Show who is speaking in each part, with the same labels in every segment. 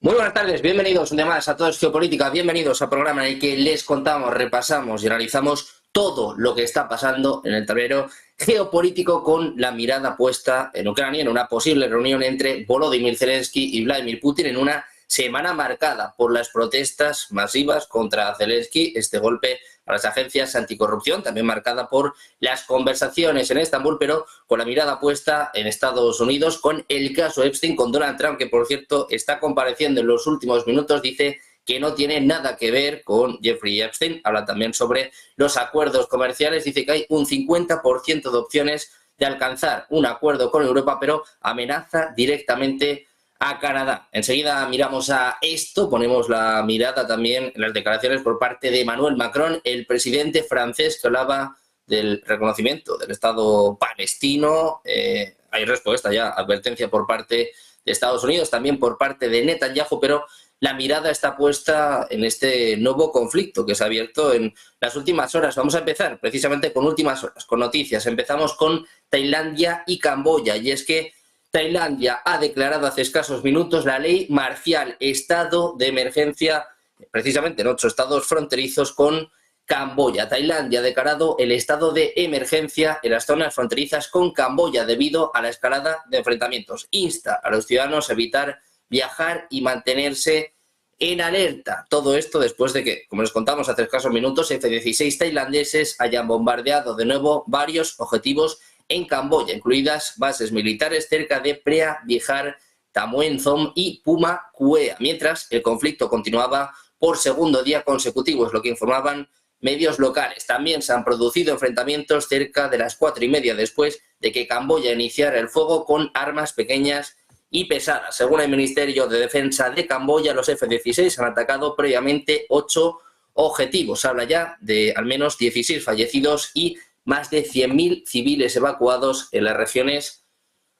Speaker 1: Muy buenas tardes, bienvenidos un día más a Todos Geopolítica, bienvenidos al programa en el que les contamos, repasamos y analizamos todo lo que está pasando en el tablero geopolítico con la mirada puesta en Ucrania, en una posible reunión entre Volodymyr Zelensky y Vladimir Putin en una semana marcada por las protestas masivas contra Zelensky, este golpe a las agencias anticorrupción, también marcada por las conversaciones en Estambul, pero con la mirada puesta en Estados Unidos, con el caso Epstein, con Donald Trump, que por cierto está compareciendo en los últimos minutos, dice que no tiene nada que ver con Jeffrey Epstein. Habla también sobre los acuerdos comerciales, dice que hay un 50% de opciones de alcanzar un acuerdo con Europa, pero amenaza directamente a Canadá. Enseguida miramos a esto, ponemos la mirada también en las declaraciones por parte de Emmanuel Macron, el presidente francés, que hablaba del reconocimiento del Estado palestino. Hay respuesta ya, advertencia por parte de Estados Unidos, también por parte de Netanyahu, pero la mirada está puesta en este nuevo conflicto que se ha abierto en las últimas horas. Vamos a empezar precisamente con últimas horas, con noticias. Empezamos con Tailandia y Camboya, y es que Tailandia ha declarado hace escasos minutos la ley marcial, estado de emergencia, precisamente en 8 estados fronterizos con Camboya. Tailandia ha declarado el estado de emergencia en las zonas fronterizas con Camboya debido a la escalada de enfrentamientos. Insta a los ciudadanos a evitar viajar y mantenerse en alerta. Todo esto después de que, como les contamos hace escasos minutos, F-16 tailandeses hayan bombardeado de nuevo varios objetivos en Camboya, incluidas bases militares cerca de Prea Vijar, Tamuen Zom y Puma Kuea, mientras el conflicto continuaba por segundo día consecutivo, es lo que informaban medios locales. También se han producido enfrentamientos cerca de las 4:30 después de que Camboya iniciara el fuego con armas pequeñas y pesadas. Según el Ministerio de Defensa de Camboya, los F-16 han atacado previamente 8 objetivos. Habla ya de al menos 16 fallecidos y más de 100.000 civiles evacuados en las regiones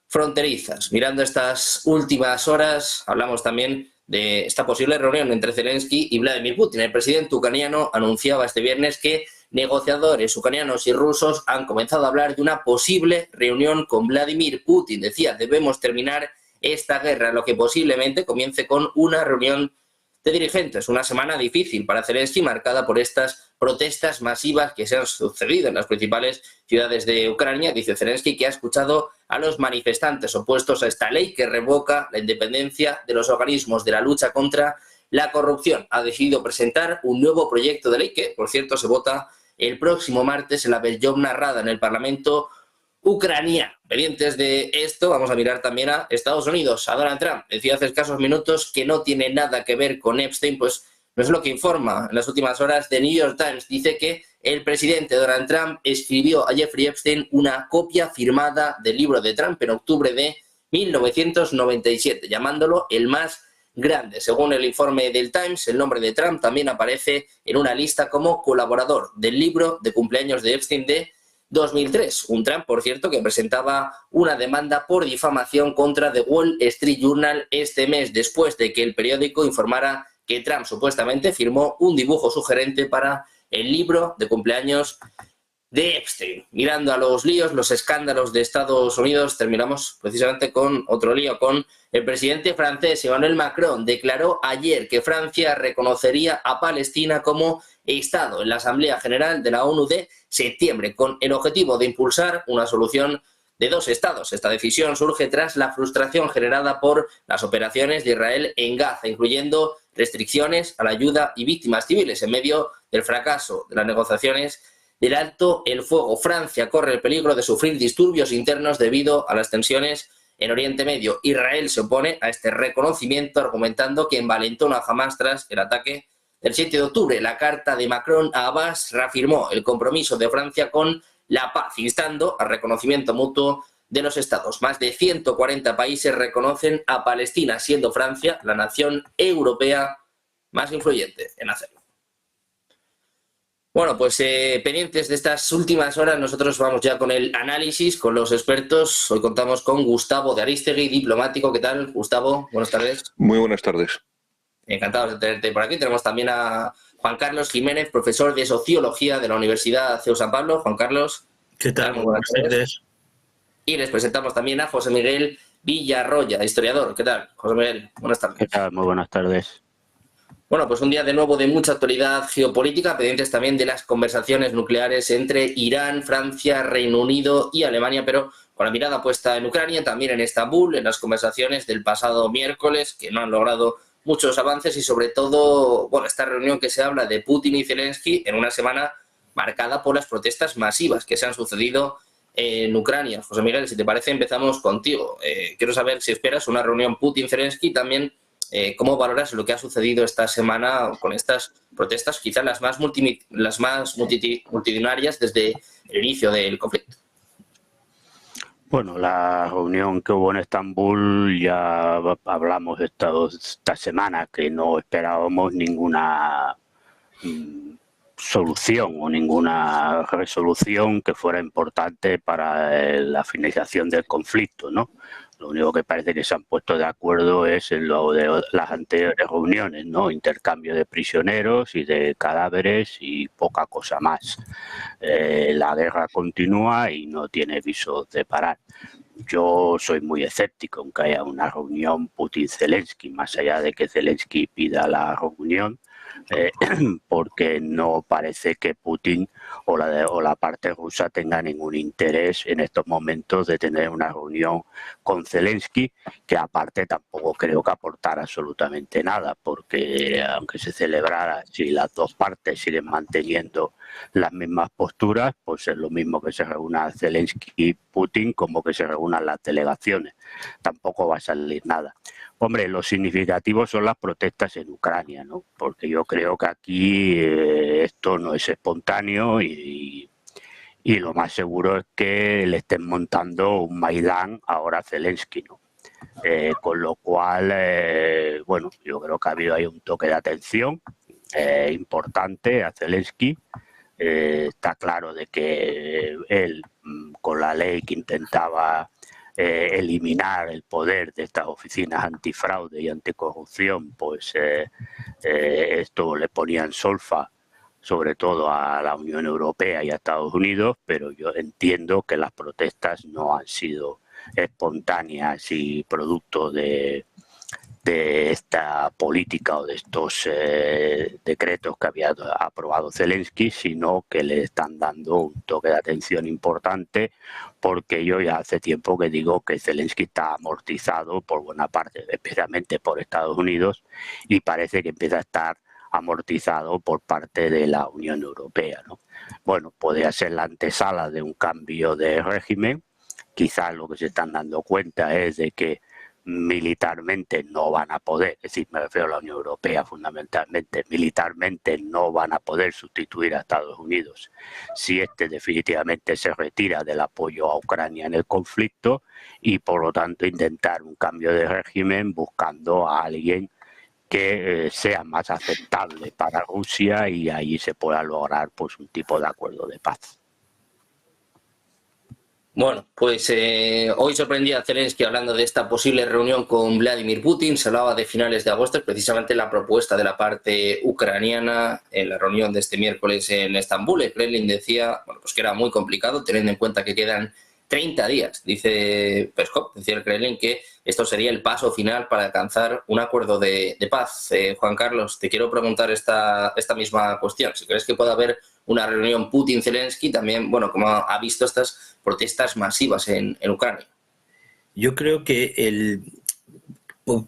Speaker 1: fronterizas. Mirando estas últimas horas, hablamos también de esta posible reunión entre Zelensky y Vladimir Putin. El presidente ucraniano anunciaba este viernes que negociadores ucranianos y rusos han comenzado a hablar de una posible reunión con Vladimir Putin. Decía, debemos terminar esta guerra, lo que posiblemente comience con una reunión de dirigentes. Una semana difícil para Zelensky, marcada por estas protestas masivas que se han sucedido en las principales ciudades de Ucrania. Dice Zelensky que ha escuchado a los manifestantes opuestos a esta ley que revoca la independencia de los organismos de la lucha contra la corrupción. Ha decidido presentar un nuevo proyecto de ley que, por cierto, se vota el próximo martes en la Verjovna Rada, en el Parlamento ucraniano. Pendientes de esto, vamos a mirar también a Estados Unidos, a Donald Trump. Decía hace escasos minutos que no tiene nada que ver con Epstein, pues no es lo que informa en las últimas horas The New York Times. Dice que el presidente Donald Trump escribió a Jeffrey Epstein una copia firmada del libro de Trump en octubre de 1997, llamándolo el más grande. Según el informe del Times, el nombre de Trump también aparece en una lista como colaborador del libro de cumpleaños de Epstein de 2003. Un Trump, por cierto, que presentaba una demanda por difamación contra The Wall Street Journal este mes, después de que el periódico informara que Trump supuestamente firmó un dibujo sugerente para el libro de cumpleaños de Epstein. Mirando a los líos, los escándalos de Estados Unidos, terminamos precisamente con otro lío, con el presidente francés Emmanuel Macron. Declaró ayer que Francia reconocería a Palestina como Estado en la Asamblea General de la ONU de septiembre, con el objetivo de impulsar una solución de 2 estados. Esta decisión surge tras la frustración generada por las operaciones de Israel en Gaza, incluyendo restricciones a la ayuda y víctimas civiles. En medio del fracaso de las negociaciones del alto el fuego, Francia corre el peligro de sufrir disturbios internos debido a las tensiones en Oriente Medio. Israel se opone a este reconocimiento, argumentando que envalentona a Hamás tras el ataque del 7 de octubre. La carta de Macron a Abbas reafirmó el compromiso de Francia con la paz, instando al reconocimiento mutuo de los estados. Más de 140 países reconocen a Palestina, siendo Francia la nación europea más influyente en hacerlo. Bueno, pues pendientes de estas últimas horas, nosotros vamos ya con el análisis, con los expertos. Hoy contamos con Gustavo de Arístegui, diplomático. ¿Qué tal, Gustavo? Buenas tardes.
Speaker 2: Muy buenas tardes.
Speaker 1: Encantados de tenerte por aquí. Tenemos también a Juan Carlos Jiménez, profesor de Sociología de la Universidad CEU San Pablo. Juan Carlos.
Speaker 3: ¿Qué tal?
Speaker 1: Muy buenas tardes. Y les presentamos también a José Miguel Villarroya, historiador. ¿Qué tal, José Miguel? Buenas tardes.
Speaker 2: ¿Qué tal? Muy buenas tardes.
Speaker 1: Bueno, pues un día de nuevo de mucha actualidad geopolítica, pendientes también de las conversaciones nucleares entre Irán, Francia, Reino Unido y Alemania, pero con la mirada puesta en Ucrania, también en Estambul, en las conversaciones del pasado miércoles, que no han logrado muchos avances y sobre todo, bueno, esta reunión que se habla de Putin y Zelensky en una semana marcada por las protestas masivas que se han sucedido en Ucrania. José Miguel, si te parece, empezamos contigo. Quiero saber si esperas una reunión Putin-Zelensky, también ¿cómo valoras lo que ha sucedido esta semana con estas protestas, quizás las más multitudinarias desde el inicio del conflicto?
Speaker 2: Bueno, la reunión que hubo en Estambul, ya hablamos de esta semana, que no esperábamos ninguna solución o ninguna resolución que fuera importante para la finalización del conflicto, ¿no? Lo único que parece que se han puesto de acuerdo es en lo de las anteriores reuniones, ¿no? Intercambio de prisioneros y de cadáveres y poca cosa más. La guerra continúa y no tiene visos de parar. Yo soy muy escéptico en que haya una reunión Putin-Zelensky, más allá de que Zelensky pida la reunión, porque no parece que Putin o la parte rusa tenga ningún interés en estos momentos de tener una reunión con Zelensky, que aparte tampoco creo que aportara absolutamente nada, porque aunque se celebrara, si las dos partes siguen manteniendo las mismas posturas, pues es lo mismo que se reúna Zelensky y Putin como que se reúnan las delegaciones. Tampoco va a salir nada. Hombre, lo significativo son las protestas en Ucrania, ¿no? Porque yo creo que aquí esto no es espontáneo y lo más seguro es que le estén montando un Maidán ahora a Zelensky, ¿no? Con lo cual, bueno, yo creo que ha habido ahí un toque de atención importante a Zelensky. Está claro de que él, con la ley que intentaba eliminar el poder de estas oficinas antifraude y anticorrupción, pues esto le ponía en solfa sobre todo a la Unión Europea y a Estados Unidos, pero yo entiendo que las protestas no han sido espontáneas y producto de esta política o de estos decretos que había aprobado Zelensky, sino que le están dando un toque de atención importante, porque yo ya hace tiempo que digo que Zelensky está amortizado por buena parte, especialmente por Estados Unidos, y parece que empieza a estar amortizado por parte de la Unión Europea, ¿no? Bueno, podría ser la antesala de un cambio de régimen. Quizás lo que se están dando cuenta es de que militarmente no van a poder, es decir, me refiero a la Unión Europea fundamentalmente, militarmente no van a poder sustituir a Estados Unidos si este definitivamente se retira del apoyo a Ucrania en el conflicto, y por lo tanto intentar un cambio de régimen buscando a alguien que sea más aceptable para Rusia y ahí se pueda lograr pues un tipo de acuerdo de paz.
Speaker 1: Bueno, pues hoy sorprendía a Zelensky hablando de esta posible reunión con Vladimir Putin. Se hablaba de finales de agosto, precisamente la propuesta de la parte ucraniana en la reunión de este miércoles en Estambul. El Kremlin decía, bueno, pues que era muy complicado, teniendo en cuenta que quedan 30 días, dice Peskov, decía el Kremlin, que esto sería el paso final para alcanzar un acuerdo de paz. Juan Carlos, te quiero preguntar esta misma cuestión. Si crees que puede haber una reunión Putin-Zelensky, también, bueno, como ha visto estas protestas masivas en Ucrania.
Speaker 3: Yo creo que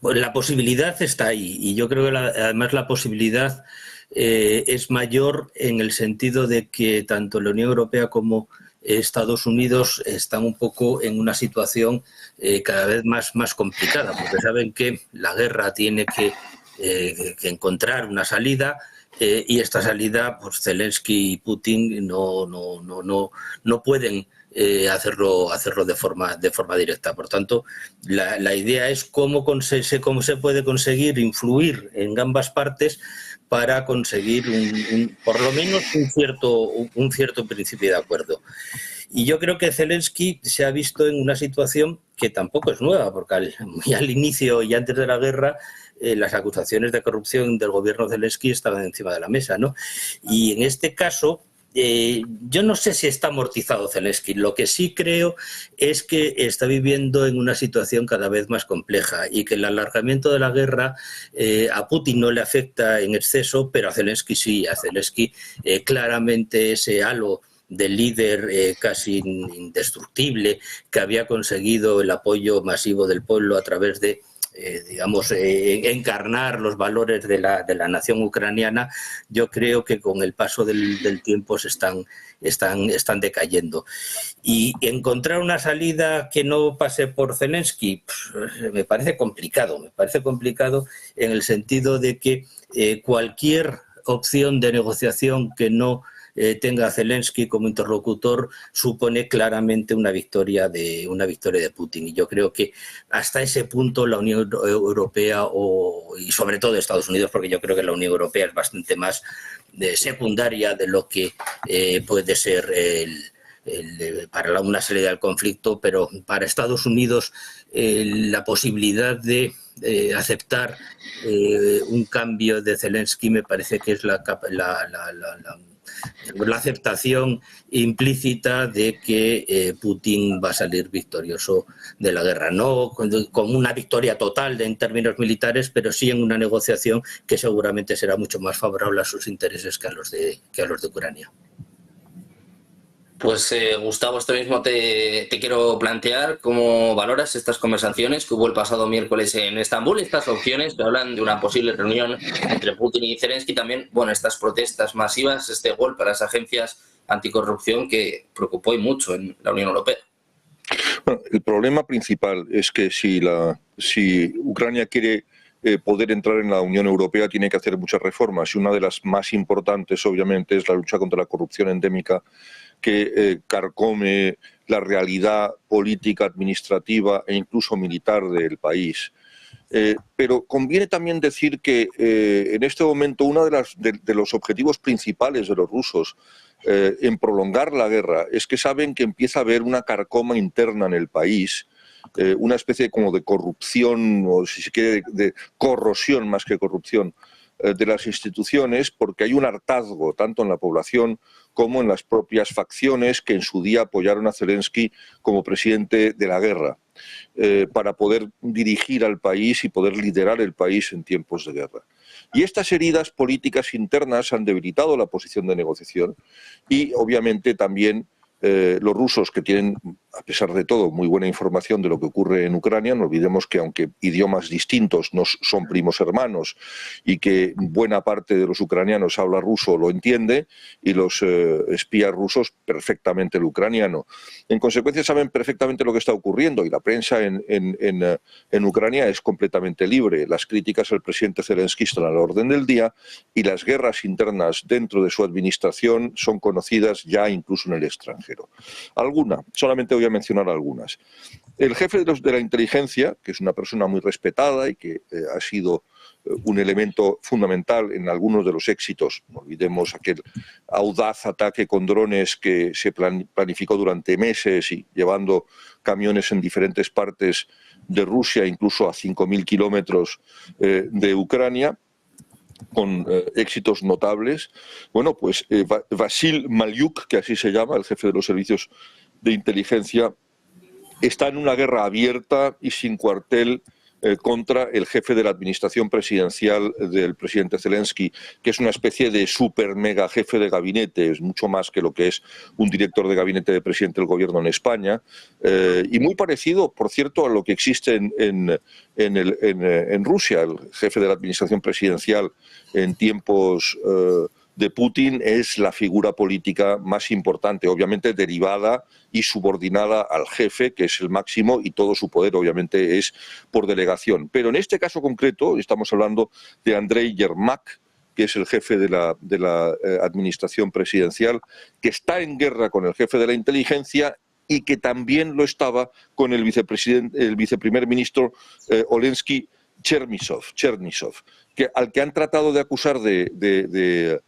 Speaker 3: la posibilidad está ahí, y yo creo que además la posibilidad es mayor en el sentido de que tanto la Unión Europea como Estados Unidos están un poco en una situación cada vez más complicada, porque saben que la guerra tiene que encontrar una salida, y esta salida, pues Zelensky y Putin no pueden hacerlo de forma directa. Por tanto, la idea es cómo se puede conseguir influir en ambas partes para conseguir por lo menos un cierto principio de acuerdo. Y yo creo que Zelensky se ha visto en una situación que tampoco es nueva, porque al inicio y antes de la guerra las acusaciones de corrupción del gobierno Zelensky estaban encima de la mesa, ¿no? Y en este caso yo no sé si está amortizado Zelensky. Lo que sí creo es que está viviendo en una situación cada vez más compleja y que el alargamiento de la guerra a Putin no le afecta en exceso, pero a Zelensky sí. A Zelensky claramente ese halo del líder casi indestructible que había conseguido el apoyo masivo del pueblo a través de encarnar los valores de la nación ucraniana, yo creo que con el paso del tiempo se están decayendo. Y encontrar una salida que no pase por Zelensky me parece complicado en el sentido de que cualquier opción de negociación que no tenga a Zelensky como interlocutor supone claramente una victoria de Putin. Y yo creo que hasta ese punto la Unión Europea y sobre todo Estados Unidos, porque yo creo que la Unión Europea es bastante más secundaria de lo que puede ser para una salida del conflicto, pero para Estados Unidos la posibilidad de aceptar un cambio de Zelensky me parece que es la aceptación implícita de que Putin va a salir victorioso de la guerra, no con una victoria total en términos militares, pero sí en una negociación que seguramente será mucho más favorable a sus intereses que a los de Ucrania.
Speaker 1: Pues Gustavo, esto mismo te quiero plantear. ¿Cómo valoras estas conversaciones que hubo el pasado miércoles en Estambul? Estas opciones que hablan de una posible reunión entre Putin y Zelensky. También, bueno, estas protestas masivas, este golpe a las agencias anticorrupción que preocupó y mucho en la Unión Europea.
Speaker 4: Bueno, el problema principal es que si Ucrania quiere poder entrar en la Unión Europea, tiene que hacer muchas reformas. Y una de las más importantes, obviamente, es la lucha contra la corrupción endémica que carcome la realidad política, administrativa e incluso militar del país. Pero conviene también decir que en este momento uno de los objetivos principales de los rusos en prolongar la guerra es que saben que empieza a haber una carcoma interna en el país, una especie como de corrupción, o si se quiere, de corrosión más que corrupción de las instituciones, porque hay un hartazgo tanto en la población como en las propias facciones que en su día apoyaron a Zelensky como presidente de la guerra, para poder dirigir al país y poder liderar el país en tiempos de guerra. Y estas heridas políticas internas han debilitado la posición de negociación y obviamente también los rusos, que tienen, a pesar de todo, muy buena información de lo que ocurre en Ucrania. No olvidemos que aunque idiomas distintos no son primos hermanos y que buena parte de los ucranianos habla ruso o lo entiende, y los espías rusos perfectamente el ucraniano. En consecuencia saben perfectamente lo que está ocurriendo y la prensa en Ucrania es completamente libre. Las críticas al presidente Zelensky están a la orden del día y las guerras internas dentro de su administración son conocidas ya incluso en el extranjero. Solamente voy a mencionar algunas. El jefe de la inteligencia, que es una persona muy respetada y que ha sido un elemento fundamental en algunos de los éxitos, no olvidemos aquel audaz ataque con drones que se planificó durante meses y llevando camiones en diferentes partes de Rusia, incluso a 5.000 kilómetros de Ucrania, con éxitos notables. Bueno, pues Vasil Maliuk, que así se llama, el jefe de los servicios de inteligencia, está en una guerra abierta y sin cuartel contra el jefe de la administración presidencial del presidente Zelensky, que es una especie de super mega jefe de gabinete, es mucho más que lo que es un director de gabinete de presidente del gobierno en España, y muy parecido, por cierto, a lo que existe en Rusia. El jefe de la administración presidencial en tiempos de Putin es la figura política más importante, obviamente derivada y subordinada al jefe, que es el máximo, y todo su poder obviamente es por delegación. Pero en este caso concreto estamos hablando de Andrei Yermak, que es el jefe de la administración presidencial, que está en guerra con el jefe de la inteligencia y que también lo estaba con el viceprimer ministro Olensky Chernisov, al que han tratado de acusar de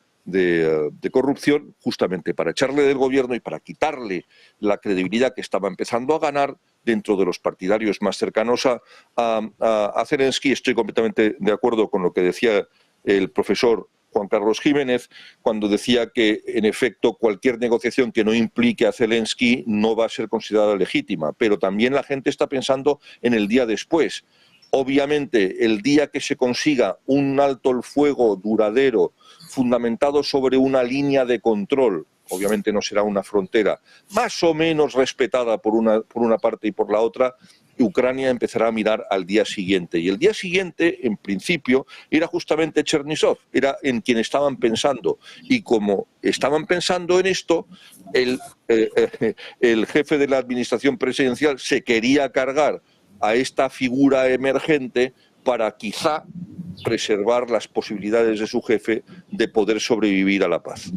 Speaker 4: corrupción justamente para echarle del gobierno y para quitarle la credibilidad que estaba empezando a ganar dentro de los partidarios más cercanos a Zelensky. Estoy completamente de acuerdo con lo que decía el profesor Juan Carlos Jiménez, cuando decía que, en efecto, cualquier negociación que no implique a Zelensky no va a ser considerada legítima. Pero también la gente está pensando en el día después. Obviamente, el día que se consiga un alto el fuego duradero, fundamentado sobre una línea de control, obviamente no será una frontera, más o menos respetada por una parte y por la otra, Ucrania empezará a mirar al día siguiente. Y el día siguiente, en principio, era justamente Chernísov, era en quien estaban pensando. Y como estaban pensando en esto, el jefe de la administración presidencial se quería cargar a esta figura emergente para quizá preservar las posibilidades de su jefe de poder sobrevivir a la paz.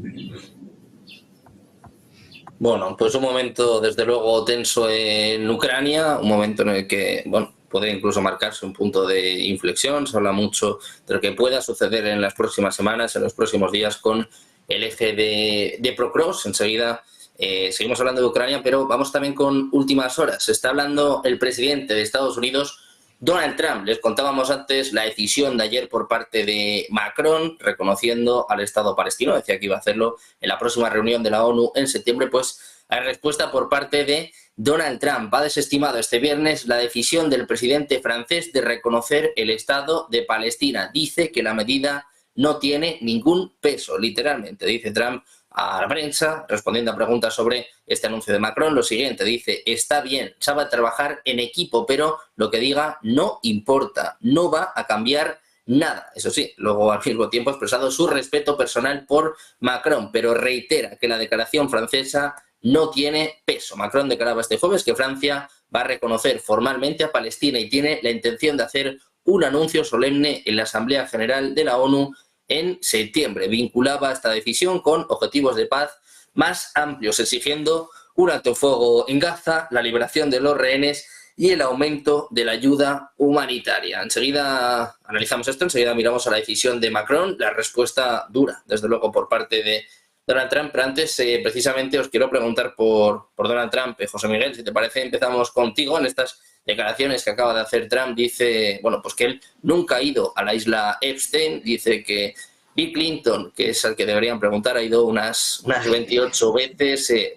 Speaker 1: Bueno, pues un momento desde luego tenso en Ucrania, un momento en el que, bueno, puede incluso marcarse un punto de inflexión. Se habla mucho de lo que pueda suceder en las próximas semanas, en los próximos días con el eje de Procross. Enseguida seguimos hablando de Ucrania, pero vamos también con últimas horas. Se está hablando el presidente de Estados Unidos, Donald Trump. Les contábamos antes la decisión de ayer por parte de Macron reconociendo al Estado palestino. Decía que iba a hacerlo en la próxima reunión de la ONU en septiembre. Pues hay respuesta por parte de Donald Trump. Ha desestimado este viernes la decisión del presidente francés de reconocer el Estado de Palestina. Dice que la medida no tiene ningún peso, literalmente, dice Trump a la prensa, respondiendo a preguntas sobre este anuncio de Macron. Lo siguiente, dice: está bien, sabe trabajar en equipo, pero lo que diga no importa, no va a cambiar nada. Eso sí, luego al mismo tiempo ha expresado su respeto personal por Macron, pero reitera que la declaración francesa no tiene peso. Macron declaraba este jueves que Francia va a reconocer formalmente a Palestina y tiene la intención de hacer un anuncio solemne en la Asamblea General de la ONU en septiembre. Vinculaba esta decisión con objetivos de paz más amplios, exigiendo un alto el fuego en Gaza, la liberación de los rehenes y el aumento de la ayuda humanitaria. Enseguida analizamos esto, enseguida miramos a la decisión de Macron, la respuesta dura, desde luego, por parte de Donald Trump. Pero antes, precisamente, os quiero preguntar por Donald Trump. José Miguel, si te parece, empezamos contigo en estas declaraciones que acaba de hacer Trump. Dice, bueno, pues que él nunca ha ido a la isla Epstein. Dice que Bill Clinton, que es al que deberían preguntar, ha ido unas 28 veces.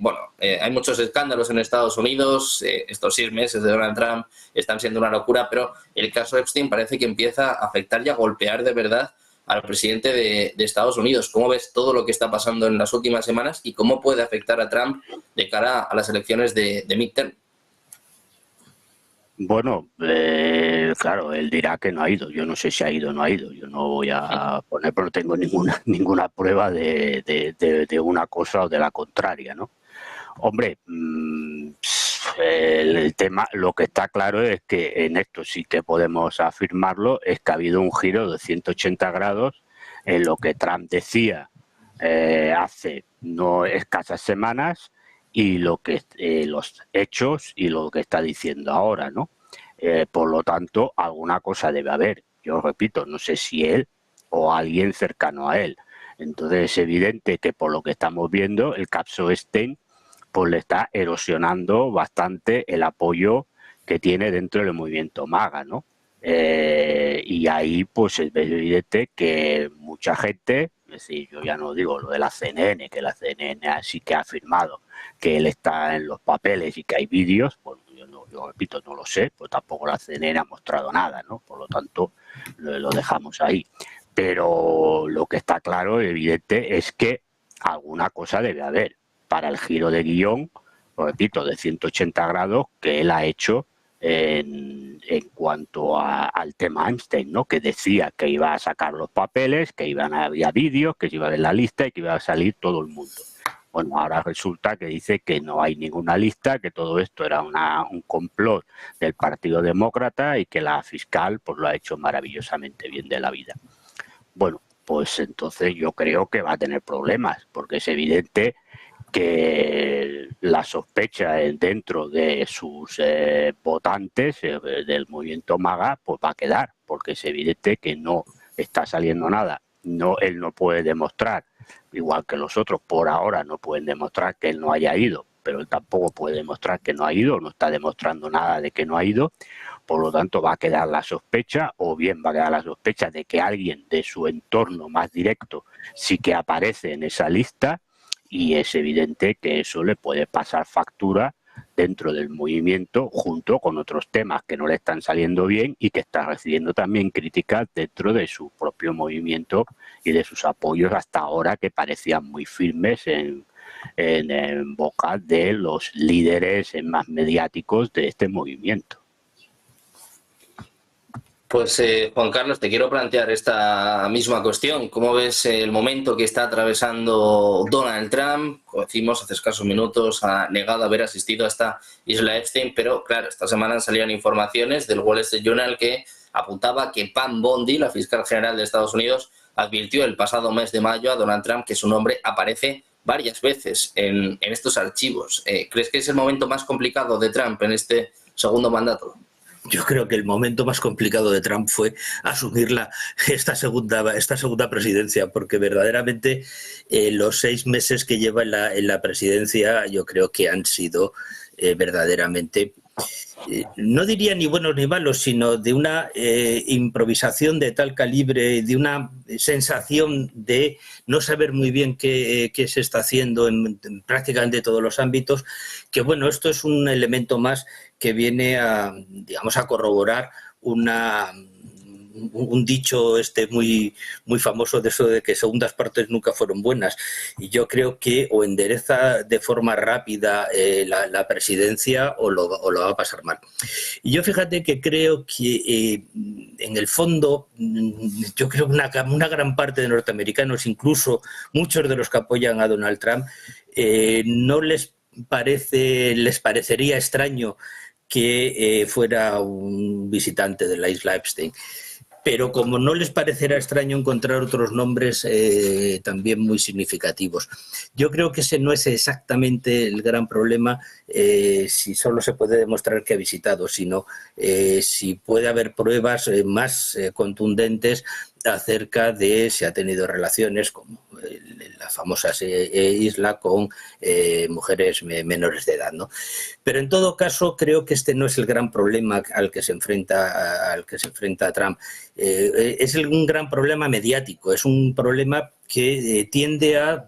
Speaker 1: Hay muchos escándalos en Estados Unidos. Estos 6 meses de Donald Trump están siendo una locura, pero el caso Epstein parece que empieza a afectar y a golpear de verdad al presidente de Estados Unidos. ¿Cómo ves todo lo que está pasando en las últimas semanas y cómo puede afectar a Trump de cara a las elecciones de midterm?
Speaker 2: Bueno, claro, él dirá que no ha ido. Yo no sé si ha ido o no ha ido. Yo no voy a poner, pero no tengo ninguna prueba de una cosa o de la contraria, ¿no? Hombre, el tema, lo que está claro es que en esto sí que podemos afirmarlo, es que ha habido un giro de 180 grados en lo que Trump decía hace no escasas semanas y lo que los hechos y lo que está diciendo ahora, ¿no? Por lo tanto, alguna cosa debe haber. Yo repito, no sé si él o alguien cercano a él. Entonces es evidente que por lo que estamos viendo, el caso Epstein pues le está erosionando bastante el apoyo que tiene dentro del movimiento MAGA, ¿no? Y ahí pues es evidente que mucha gente, es decir, yo ya no digo lo de la CNN, que la CNN sí que ha afirmado que él está en los papeles y que hay vídeos, pues yo repito, no lo sé, pues tampoco la CNN ha mostrado nada, ¿no? Por lo tanto, lo dejamos ahí. Pero lo que está claro, evidente, es que alguna cosa debe haber para el giro de guión, lo repito, de 180 grados que él ha hecho en cuanto al tema Epstein, ¿no? Que decía que iba a sacar los papeles, que había vídeos, que se iba a ver la lista y que iba a salir todo el mundo. Bueno, ahora resulta que dice que no hay ninguna lista, que todo esto era un complot del Partido Demócrata y que la fiscal pues lo ha hecho maravillosamente bien de la vida. Bueno, pues entonces yo creo que va a tener problemas, porque es evidente que la sospecha dentro de sus votantes del movimiento MAGA pues va a quedar, porque es evidente que no está saliendo nada. Él no puede demostrar, igual que los otros por ahora no pueden demostrar que él no haya ido, pero él tampoco puede demostrar que no ha ido, no está demostrando nada de que no ha ido. Por lo tanto, va a quedar la sospecha, o bien va a quedar la sospecha de que alguien de su entorno más directo sí que aparece en esa lista, y es evidente que eso le puede pasar factura dentro del movimiento, junto con otros temas que no le están saliendo bien y que está recibiendo también críticas dentro de su propio movimiento y de sus apoyos hasta ahora, que parecían muy firmes en boca de los líderes más mediáticos de este movimiento.
Speaker 1: Pues Juan Carlos, te quiero plantear esta misma cuestión. ¿Cómo ves el momento que está atravesando Donald Trump? Como decimos hace escasos minutos, ha negado haber asistido a esta isla Epstein, pero claro, esta semana salían informaciones del Wall Street Journal que apuntaba que Pam Bondi, la fiscal general de Estados Unidos, advirtió el pasado mes de mayo a Donald Trump que su nombre aparece varias veces en estos archivos. ¿Crees que es el momento más complicado de Trump en este segundo mandato?
Speaker 3: Yo creo que el momento más complicado de Trump fue asumir esta segunda presidencia, porque verdaderamente los 6 meses que lleva en la presidencia yo creo que han sido verdaderamente, no diría ni buenos ni malos, sino de una improvisación de tal calibre, de una sensación de no saber muy bien qué se está haciendo en prácticamente todos los ámbitos, que bueno, esto es un elemento más que viene a, digamos, a corroborar un dicho muy famoso de eso de que segundas partes nunca fueron buenas, y yo creo que o endereza de forma rápida la presidencia o lo va a pasar mal. Y yo fíjate que creo que en el fondo yo creo que una gran parte de norteamericanos, incluso muchos de los que apoyan a Donald Trump, no les parecería extraño que fuera un visitante de la isla Epstein. Pero como no les parecerá extraño encontrar otros nombres también muy significativos. Yo creo que ese no es exactamente el gran problema si solo se puede demostrar que ha visitado, sino si puede haber pruebas más contundentes acerca de si ha tenido relaciones, como la famosa isla, con mujeres menores de edad, ¿no? Pero en todo caso creo que este no es el gran problema al que se enfrenta Trump. Es un gran problema mediático, es un problema que tiende a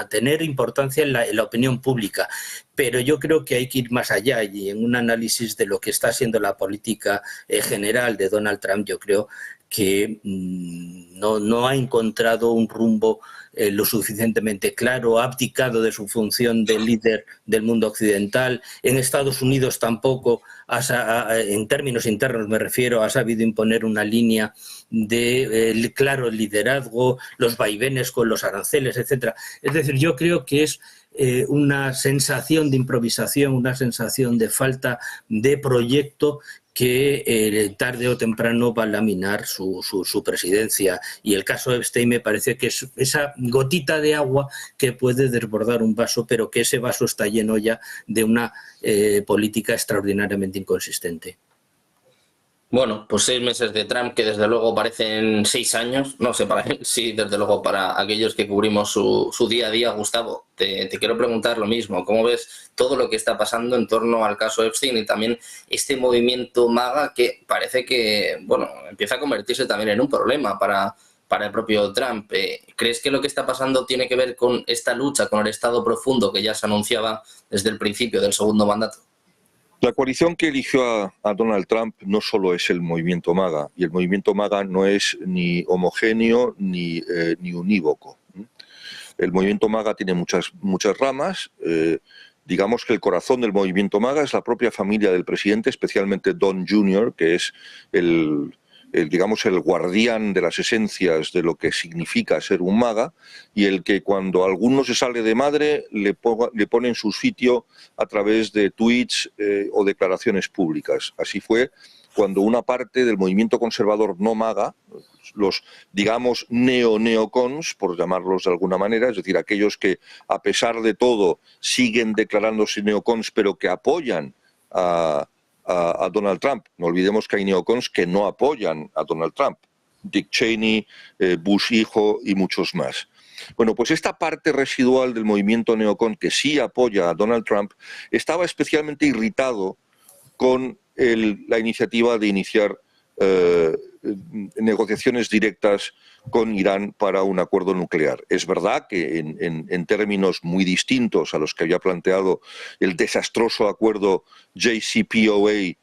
Speaker 3: tener importancia en la opinión pública, pero yo creo que hay que ir más allá, y en un análisis de lo que está siendo la política general de Donald Trump, yo creo que no ha encontrado un rumbo lo suficientemente claro, ha abdicado de su función de líder del mundo occidental. En Estados Unidos tampoco, en términos internos me refiero, ha sabido imponer una línea de claro liderazgo, los vaivenes con los aranceles, etcétera. Es decir, yo creo que es una sensación de improvisación, una sensación de falta de proyecto que tarde o temprano va a laminar su presidencia. Y el caso Epstein me parece que es esa gotita de agua que puede desbordar un vaso, pero que ese vaso está lleno ya de una política extraordinariamente inconsistente.
Speaker 1: Bueno, pues 6 meses de Trump que desde luego parecen 6 años, no sé para él, sí, desde luego para aquellos que cubrimos su día a día. Gustavo, te quiero preguntar lo mismo, ¿cómo ves todo lo que está pasando en torno al caso Epstein y también este movimiento MAGA que parece que, bueno, empieza a convertirse también en un problema para el propio Trump? ¿Crees que lo que está pasando tiene que ver con esta lucha, con el Estado profundo que ya se anunciaba desde el principio del segundo mandato?
Speaker 4: La coalición que eligió a Donald Trump no solo es el movimiento MAGA, y el movimiento MAGA no es ni homogéneo ni unívoco. El movimiento MAGA tiene muchas ramas. Digamos que el corazón del movimiento MAGA es la propia familia del presidente, especialmente Don Jr., que es digamos, el guardián de las esencias de lo que significa ser un MAGA, y el que cuando alguno se sale de madre le pone en su sitio a través de tweets o declaraciones públicas. Así fue cuando una parte del movimiento conservador no MAGA, los, digamos, neocons, por llamarlos de alguna manera, es decir, aquellos que a pesar de todo siguen declarándose neocons pero que apoyan a Donald Trump. No olvidemos que hay neocons que no apoyan a Donald Trump. Dick Cheney, Bush hijo y muchos más. Bueno, pues esta parte residual del movimiento neocon que sí apoya a Donald Trump estaba especialmente irritado con la iniciativa de iniciar negociaciones directas con Irán para un acuerdo nuclear. Es verdad que en términos muy distintos a los que había planteado el desastroso acuerdo JCPOA,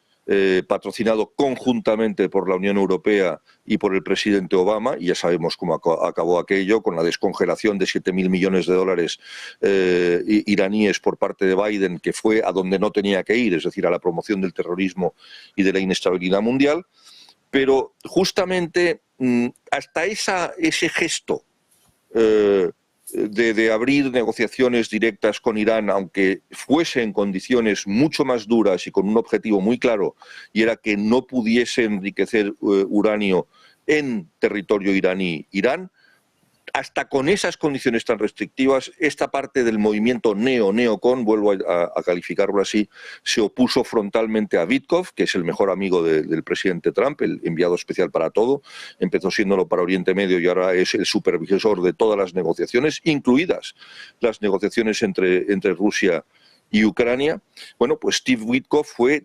Speaker 4: patrocinado conjuntamente por la Unión Europea y por el presidente Obama, y ya sabemos cómo acabó aquello, con la descongelación de 7.000 millones de dólares iraníes por parte de Biden, que fue a donde no tenía que ir, es decir, a la promoción del terrorismo y de la inestabilidad mundial. Pero justamente hasta ese gesto de abrir negociaciones directas con Irán, aunque fuese en condiciones mucho más duras y con un objetivo muy claro, y era que no pudiese enriquecer uranio en territorio iraní, Irán, hasta con esas condiciones tan restrictivas, esta parte del movimiento neocon, vuelvo a calificarlo así, se opuso frontalmente a Witkoff, que es el mejor amigo del presidente Trump, el enviado especial para todo. Empezó siéndolo para Oriente Medio y ahora es el supervisor de todas las negociaciones, incluidas las negociaciones entre Rusia y Ucrania. Bueno, pues Steve Witkoff fue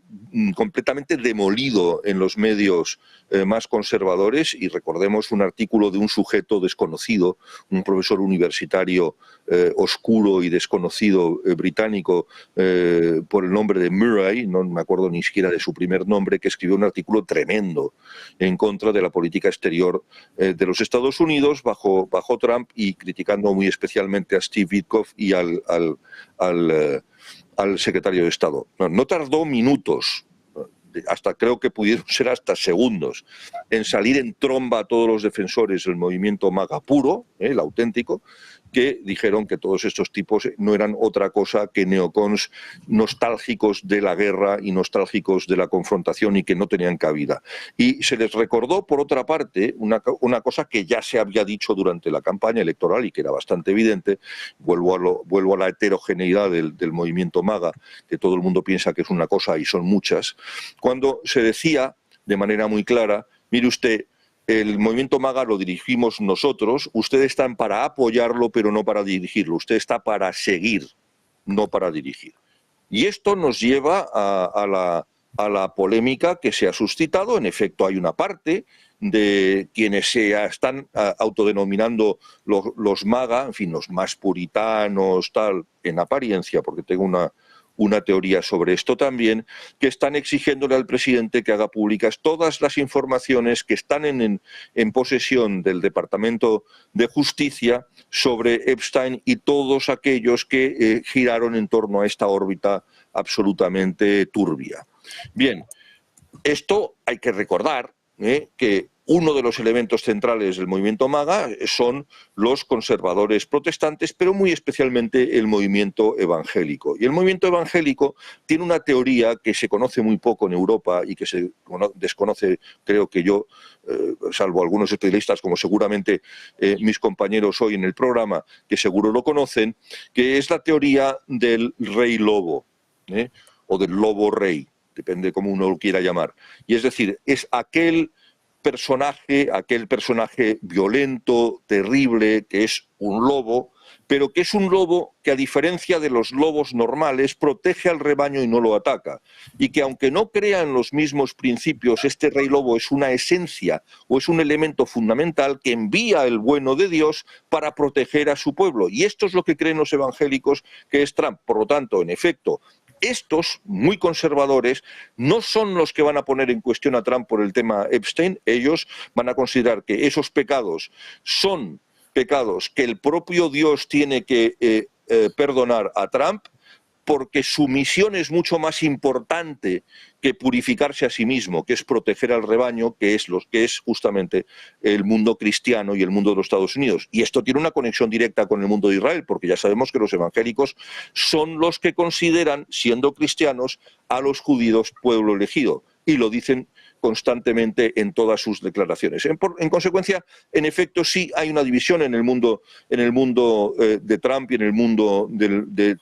Speaker 4: completamente demolido en los medios más conservadores, y recordemos un artículo de un sujeto desconocido, un profesor universitario oscuro y desconocido británico por el nombre de Murray, no me acuerdo ni siquiera de su primer nombre, que escribió un artículo tremendo en contra de la política exterior de los Estados Unidos bajo Trump, y criticando muy especialmente a Steve Witkoff y al secretario de Estado. No tardó minutos, creo que pudieron ser hasta segundos, en salir en tromba a todos los defensores del movimiento MAGA puro, el auténtico, que dijeron que todos estos tipos no eran otra cosa que neocons nostálgicos de la guerra y nostálgicos de la confrontación, y que no tenían cabida. Y se les recordó, por otra parte, una cosa que ya se había dicho durante la campaña electoral y que era bastante evidente. Vuelvo a la heterogeneidad del movimiento MAGA, que todo el mundo piensa que es una cosa y son muchas, cuando se decía de manera muy clara: mire usted, el movimiento MAGA lo dirigimos nosotros, ustedes están para apoyarlo pero no para dirigirlo, usted está para seguir, no para dirigir. Y esto nos lleva a la polémica que se ha suscitado. En efecto, hay una parte de quienes se están autodenominando los MAGA, en fin, los más puritanos, tal, en apariencia, porque tengo una teoría sobre esto también, que están exigiéndole al presidente que haga públicas todas las informaciones que están en posesión del Departamento de Justicia sobre Epstein y todos aquellos que giraron en torno a esta órbita absolutamente turbia. Bien, esto hay que recordar que uno de los elementos centrales del movimiento MAGA son los conservadores protestantes, pero muy especialmente el movimiento evangélico. Y el movimiento evangélico tiene una teoría que se conoce muy poco en Europa y que se desconoce, creo que yo, salvo algunos especialistas, como seguramente mis compañeros hoy en el programa, que seguro lo conocen, que es la teoría del rey lobo, o del lobo rey, depende cómo uno lo quiera llamar. Y es decir, es aquel personaje violento, terrible, que es un lobo, pero que es un lobo que, a diferencia de los lobos normales, protege al rebaño y no lo ataca. Y que, aunque no crea en los mismos principios, este rey lobo es una esencia o es un elemento fundamental que envía el bueno de Dios para proteger a su pueblo. Y esto es lo que creen los evangélicos que es Trump. Por lo tanto, en efecto, estos, muy conservadores, no son los que van a poner en cuestión a Trump por el tema Epstein. Ellos van a considerar que esos pecados son pecados que el propio Dios tiene que perdonar a Trump, porque su misión es mucho más importante que purificarse a sí mismo, que es proteger al rebaño, que es justamente el mundo cristiano y el mundo de los Estados Unidos. Y esto tiene una conexión directa con el mundo de Israel, porque ya sabemos que los evangélicos son los que consideran, siendo cristianos, a los judíos pueblo elegido, y lo dicen constantemente en todas sus declaraciones. En consecuencia, en efecto, sí hay una división en el mundo de Trump y en el mundo de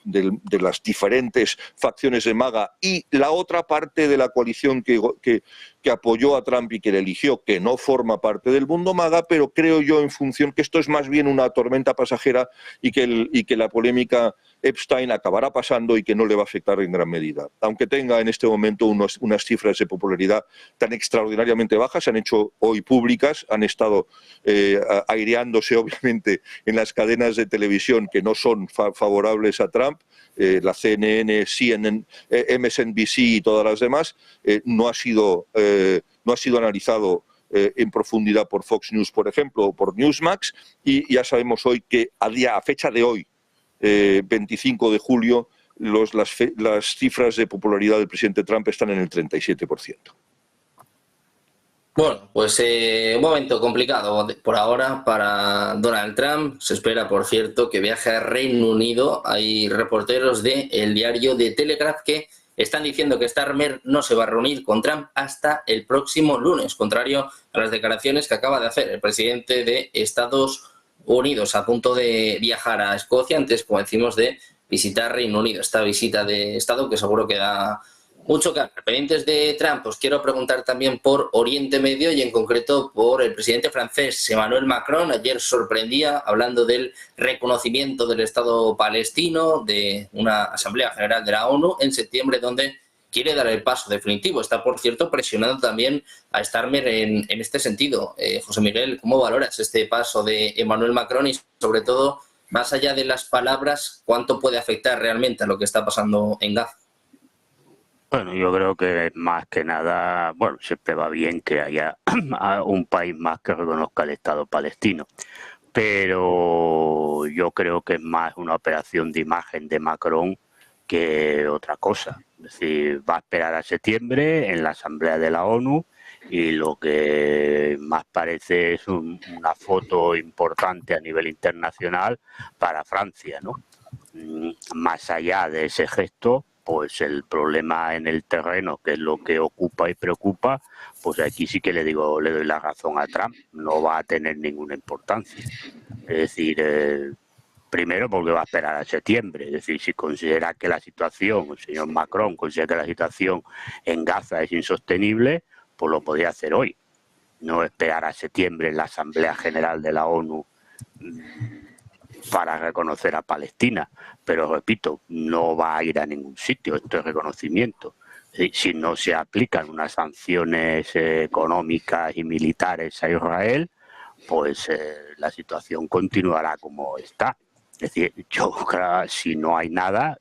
Speaker 4: las diferentes facciones de MAGA, y la otra parte de la coalición que que apoyó a Trump y que le eligió, que no forma parte del mundo MAGA, pero creo yo en función que esto es más bien una tormenta pasajera y que la polémica Epstein acabará pasando y que no le va a afectar en gran medida. Aunque tenga en este momento unas cifras de popularidad tan extraordinariamente bajas, se han hecho hoy públicas, han estado aireándose obviamente en las cadenas de televisión que no son favorables a Trump, la CNN, CNN, MSNBC y todas las demás, no ha sido analizado en profundidad por Fox News, por ejemplo, o por Newsmax, y ya sabemos hoy que a fecha de hoy, 25 de julio, las cifras de popularidad del presidente Trump están en el 37%.
Speaker 1: Bueno, pues un momento complicado por ahora para Donald Trump. Se espera, por cierto, que viaje a Reino Unido. Hay reporteros del diario The Telegraph que están diciendo que Starmer no se va a reunir con Trump hasta el próximo lunes, contrario a las declaraciones que acaba de hacer el presidente de Estados Unidos, a punto de viajar a Escocia antes, como decimos, de visitar Reino Unido. Esta visita de Estado que seguro que da mucho que hablar. Pendientes de Trump, os quiero preguntar también por Oriente Medio y en concreto por el presidente francés Emmanuel Macron. Ayer sorprendía hablando del reconocimiento del Estado palestino, de una Asamblea General de la ONU en septiembre, donde quiere dar el paso definitivo. Está, por cierto, presionando también a Starmer en este sentido. José Miguel, ¿cómo valoras este paso de Emmanuel Macron y, sobre todo, más allá de las palabras, cuánto puede afectar realmente a lo que está pasando en Gaza?
Speaker 2: Bueno, yo creo que más que nada, bueno, siempre va bien que haya un país más que reconozca el Estado palestino, pero yo creo que es más una operación de imagen de Macron que otra cosa. Es decir, va a esperar a septiembre en la Asamblea de la ONU y lo que más parece es una foto importante a nivel internacional para Francia, ¿no? Más allá de ese gesto, pues el problema en el terreno, que es lo que ocupa y preocupa, pues aquí sí que le doy la razón a Trump, no va a tener ninguna importancia. Es decir, primero porque va a esperar a septiembre, es decir, si considera que la situación, el señor Macron considera que la situación en Gaza es insostenible, pues lo podría hacer hoy, no esperar a septiembre en la Asamblea General de la ONU para reconocer a Palestina, pero repito, no va a ir a ningún sitio este reconocimiento. Si no se aplican unas sanciones económicas y militares a Israel, pues la situación continuará como está. Es decir, yo creo que si no hay nada,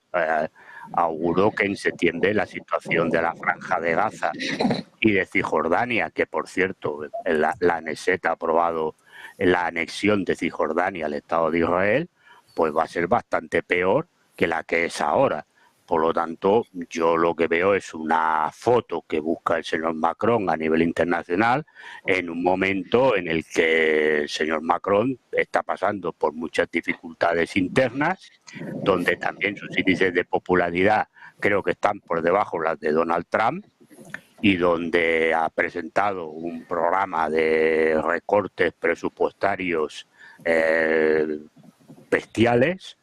Speaker 2: auguro que en septiembre la situación de la Franja de Gaza y de Cisjordania, que por cierto la ANESET ha aprobado la anexión de Cisjordania al Estado de Israel, pues va a ser bastante peor que la que es ahora. Por lo tanto, yo lo que veo es una foto que busca el señor Macron a nivel internacional en un momento en el que el señor Macron está pasando por muchas dificultades internas, donde también sus índices de popularidad creo que están por debajo de las de Donald Trump, y donde ha presentado un programa de recortes presupuestarios bestiales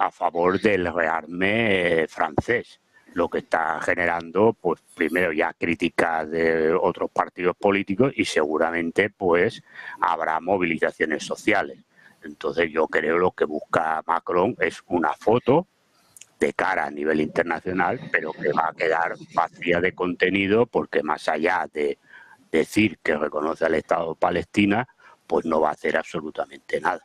Speaker 2: a favor del rearme francés, lo que está generando, pues primero ya críticas de otros partidos políticos y seguramente pues habrá movilizaciones sociales. Entonces yo creo que lo que busca Macron es una foto de cara a nivel internacional, pero que va a quedar vacía de contenido porque más allá de decir que reconoce al Estado Palestina, pues no va a hacer absolutamente nada.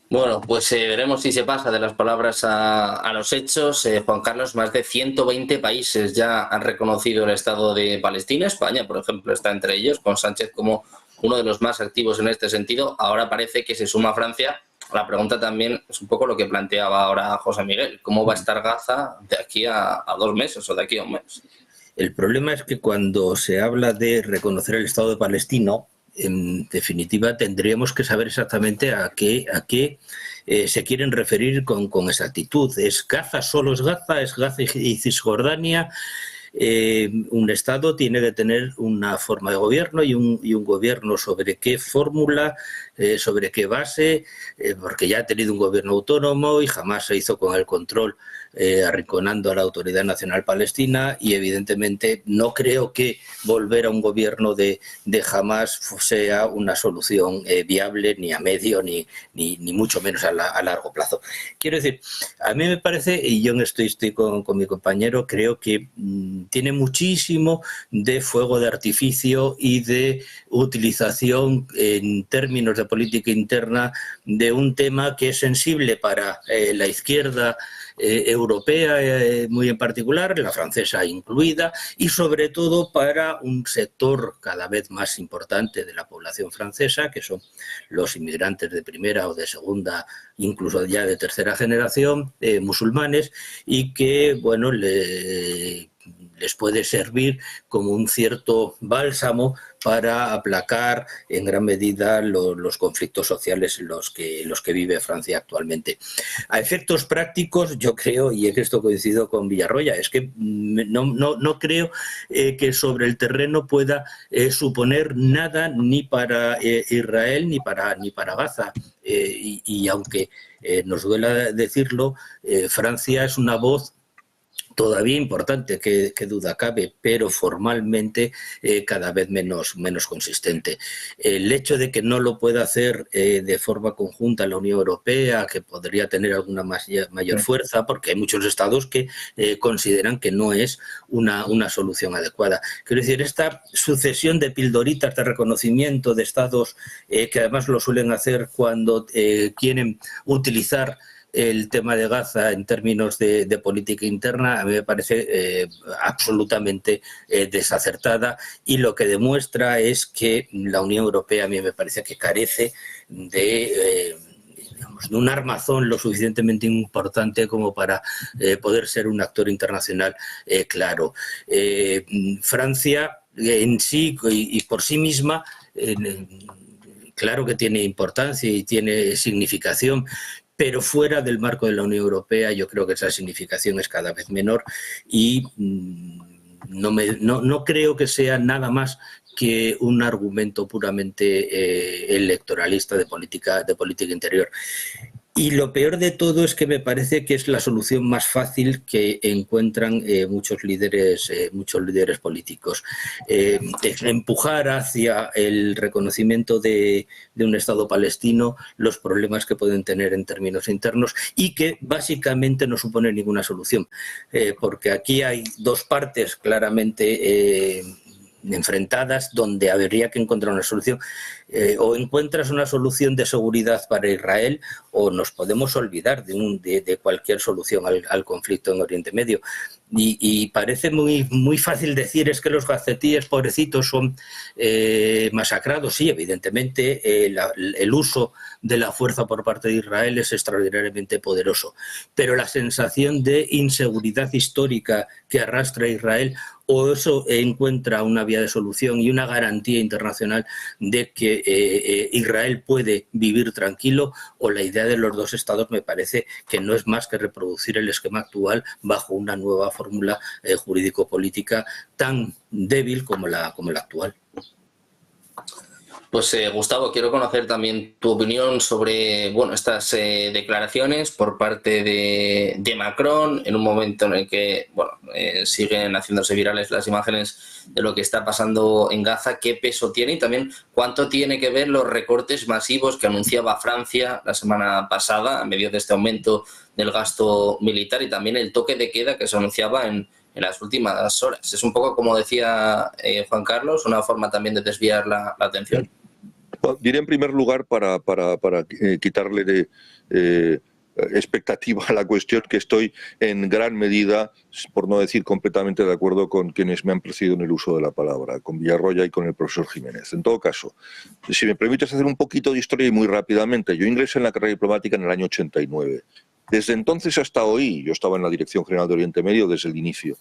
Speaker 1: Bueno, pues veremos si se pasa de las palabras a los hechos. Juan Carlos, más de 120 países ya han reconocido el Estado de Palestina. España, por ejemplo, está entre ellos, con Sánchez como uno de los más activos en este sentido. Ahora parece que se suma Francia. La pregunta también es un poco lo que planteaba ahora José Miguel. ¿Cómo va a estar Gaza de aquí a 2 meses o de aquí a 1 mes?
Speaker 3: El problema es que cuando se habla de reconocer el Estado de Palestina, en definitiva tendríamos que saber exactamente a qué se quieren referir con exactitud. ¿Es Gaza, solo es Gaza y Cisjordania? un Estado tiene que tener una forma de gobierno y un gobierno sobre qué fórmula, sobre qué base, porque ya ha tenido un gobierno autónomo y jamás se hizo con el control arrinconando a la Autoridad Nacional Palestina, y evidentemente no creo que volver a un gobierno de Hamás sea una solución viable ni a medio ni mucho menos a largo plazo. Quiero decir, a mí me parece, y yo estoy con mi compañero, creo que tiene muchísimo de fuego de artificio y de utilización en términos de política interna de un tema que es sensible para la izquierda europea muy en particular, la francesa incluida, y sobre todo para un sector cada vez más importante de la población francesa, que son los inmigrantes de primera o de segunda, incluso ya de tercera generación, musulmanes, y que, bueno, les puede servir como un cierto bálsamo para aplacar en gran medida los conflictos sociales en los que vive Francia actualmente. A efectos prácticos, yo creo, y en esto coincido con Villarroya, es que no creo que sobre el terreno pueda suponer nada ni para Israel ni para Gaza. Y aunque nos duela decirlo, Francia es una voz todavía importante, que duda cabe, pero formalmente cada vez menos consistente. El hecho de que no lo pueda hacer de forma conjunta la Unión Europea, que podría tener alguna mayor fuerza, porque hay muchos estados que consideran que no es una solución adecuada. Quiero decir, esta sucesión de pildoritas de reconocimiento de estados que además lo suelen hacer cuando quieren utilizar el tema de Gaza en términos de política interna, a mí me parece absolutamente desacertada, y lo que demuestra es que la Unión Europea a mí me parece que carece de un armazón lo suficientemente importante como para poder ser un actor internacional claro. Francia en sí y por sí misma, claro que tiene importancia y tiene significación, pero fuera del marco de la Unión Europea yo creo que esa significación es cada vez menor, y no creo que sea nada más que un argumento puramente electoralista de política interior. Y lo peor de todo es que me parece que es la solución más fácil que encuentran muchos líderes políticos. Empujar hacia el reconocimiento de un Estado palestino los problemas que pueden tener en términos internos, y que básicamente no supone ninguna solución, porque aquí hay dos partes claramente enfrentadas donde habría que encontrar una solución. O encuentras una solución de seguridad para Israel, o nos podemos olvidar de cualquier solución al conflicto en Oriente Medio. Y parece muy fácil decir, es que los gazetíes pobrecitos son masacrados. Sí, evidentemente el uso de la fuerza por parte de Israel es extraordinariamente poderoso, pero la sensación de inseguridad histórica que arrastra Israel, o eso encuentra una vía de solución y una garantía internacional de que Israel puede vivir tranquilo, o la idea de los dos estados me parece que no es más que reproducir el esquema actual bajo una nueva fórmula jurídico-política tan débil como la actual.
Speaker 1: Pues Gustavo, quiero conocer también tu opinión sobre estas declaraciones por parte de Macron, en un momento en el que siguen haciéndose virales las imágenes de lo que está pasando en Gaza. ¿Qué peso tiene y también cuánto tiene que ver los recortes masivos que anunciaba Francia la semana pasada a medio de este aumento del gasto militar, y también el toque de queda que se anunciaba en las últimas horas? Es un poco, como decía Juan Carlos, una forma también de desviar la atención.
Speaker 4: Diré en primer lugar, para quitarle de expectativa a la cuestión, que estoy en gran medida, por no decir completamente, de acuerdo con quienes me han precedido en el uso de la palabra, con Villarroya y con el profesor Jiménez. En todo caso, si me permites hacer un poquito de historia y muy rápidamente, yo ingresé en la carrera diplomática en el año 89. Desde entonces hasta hoy, yo estaba en la Dirección General de Oriente Medio desde el inicio,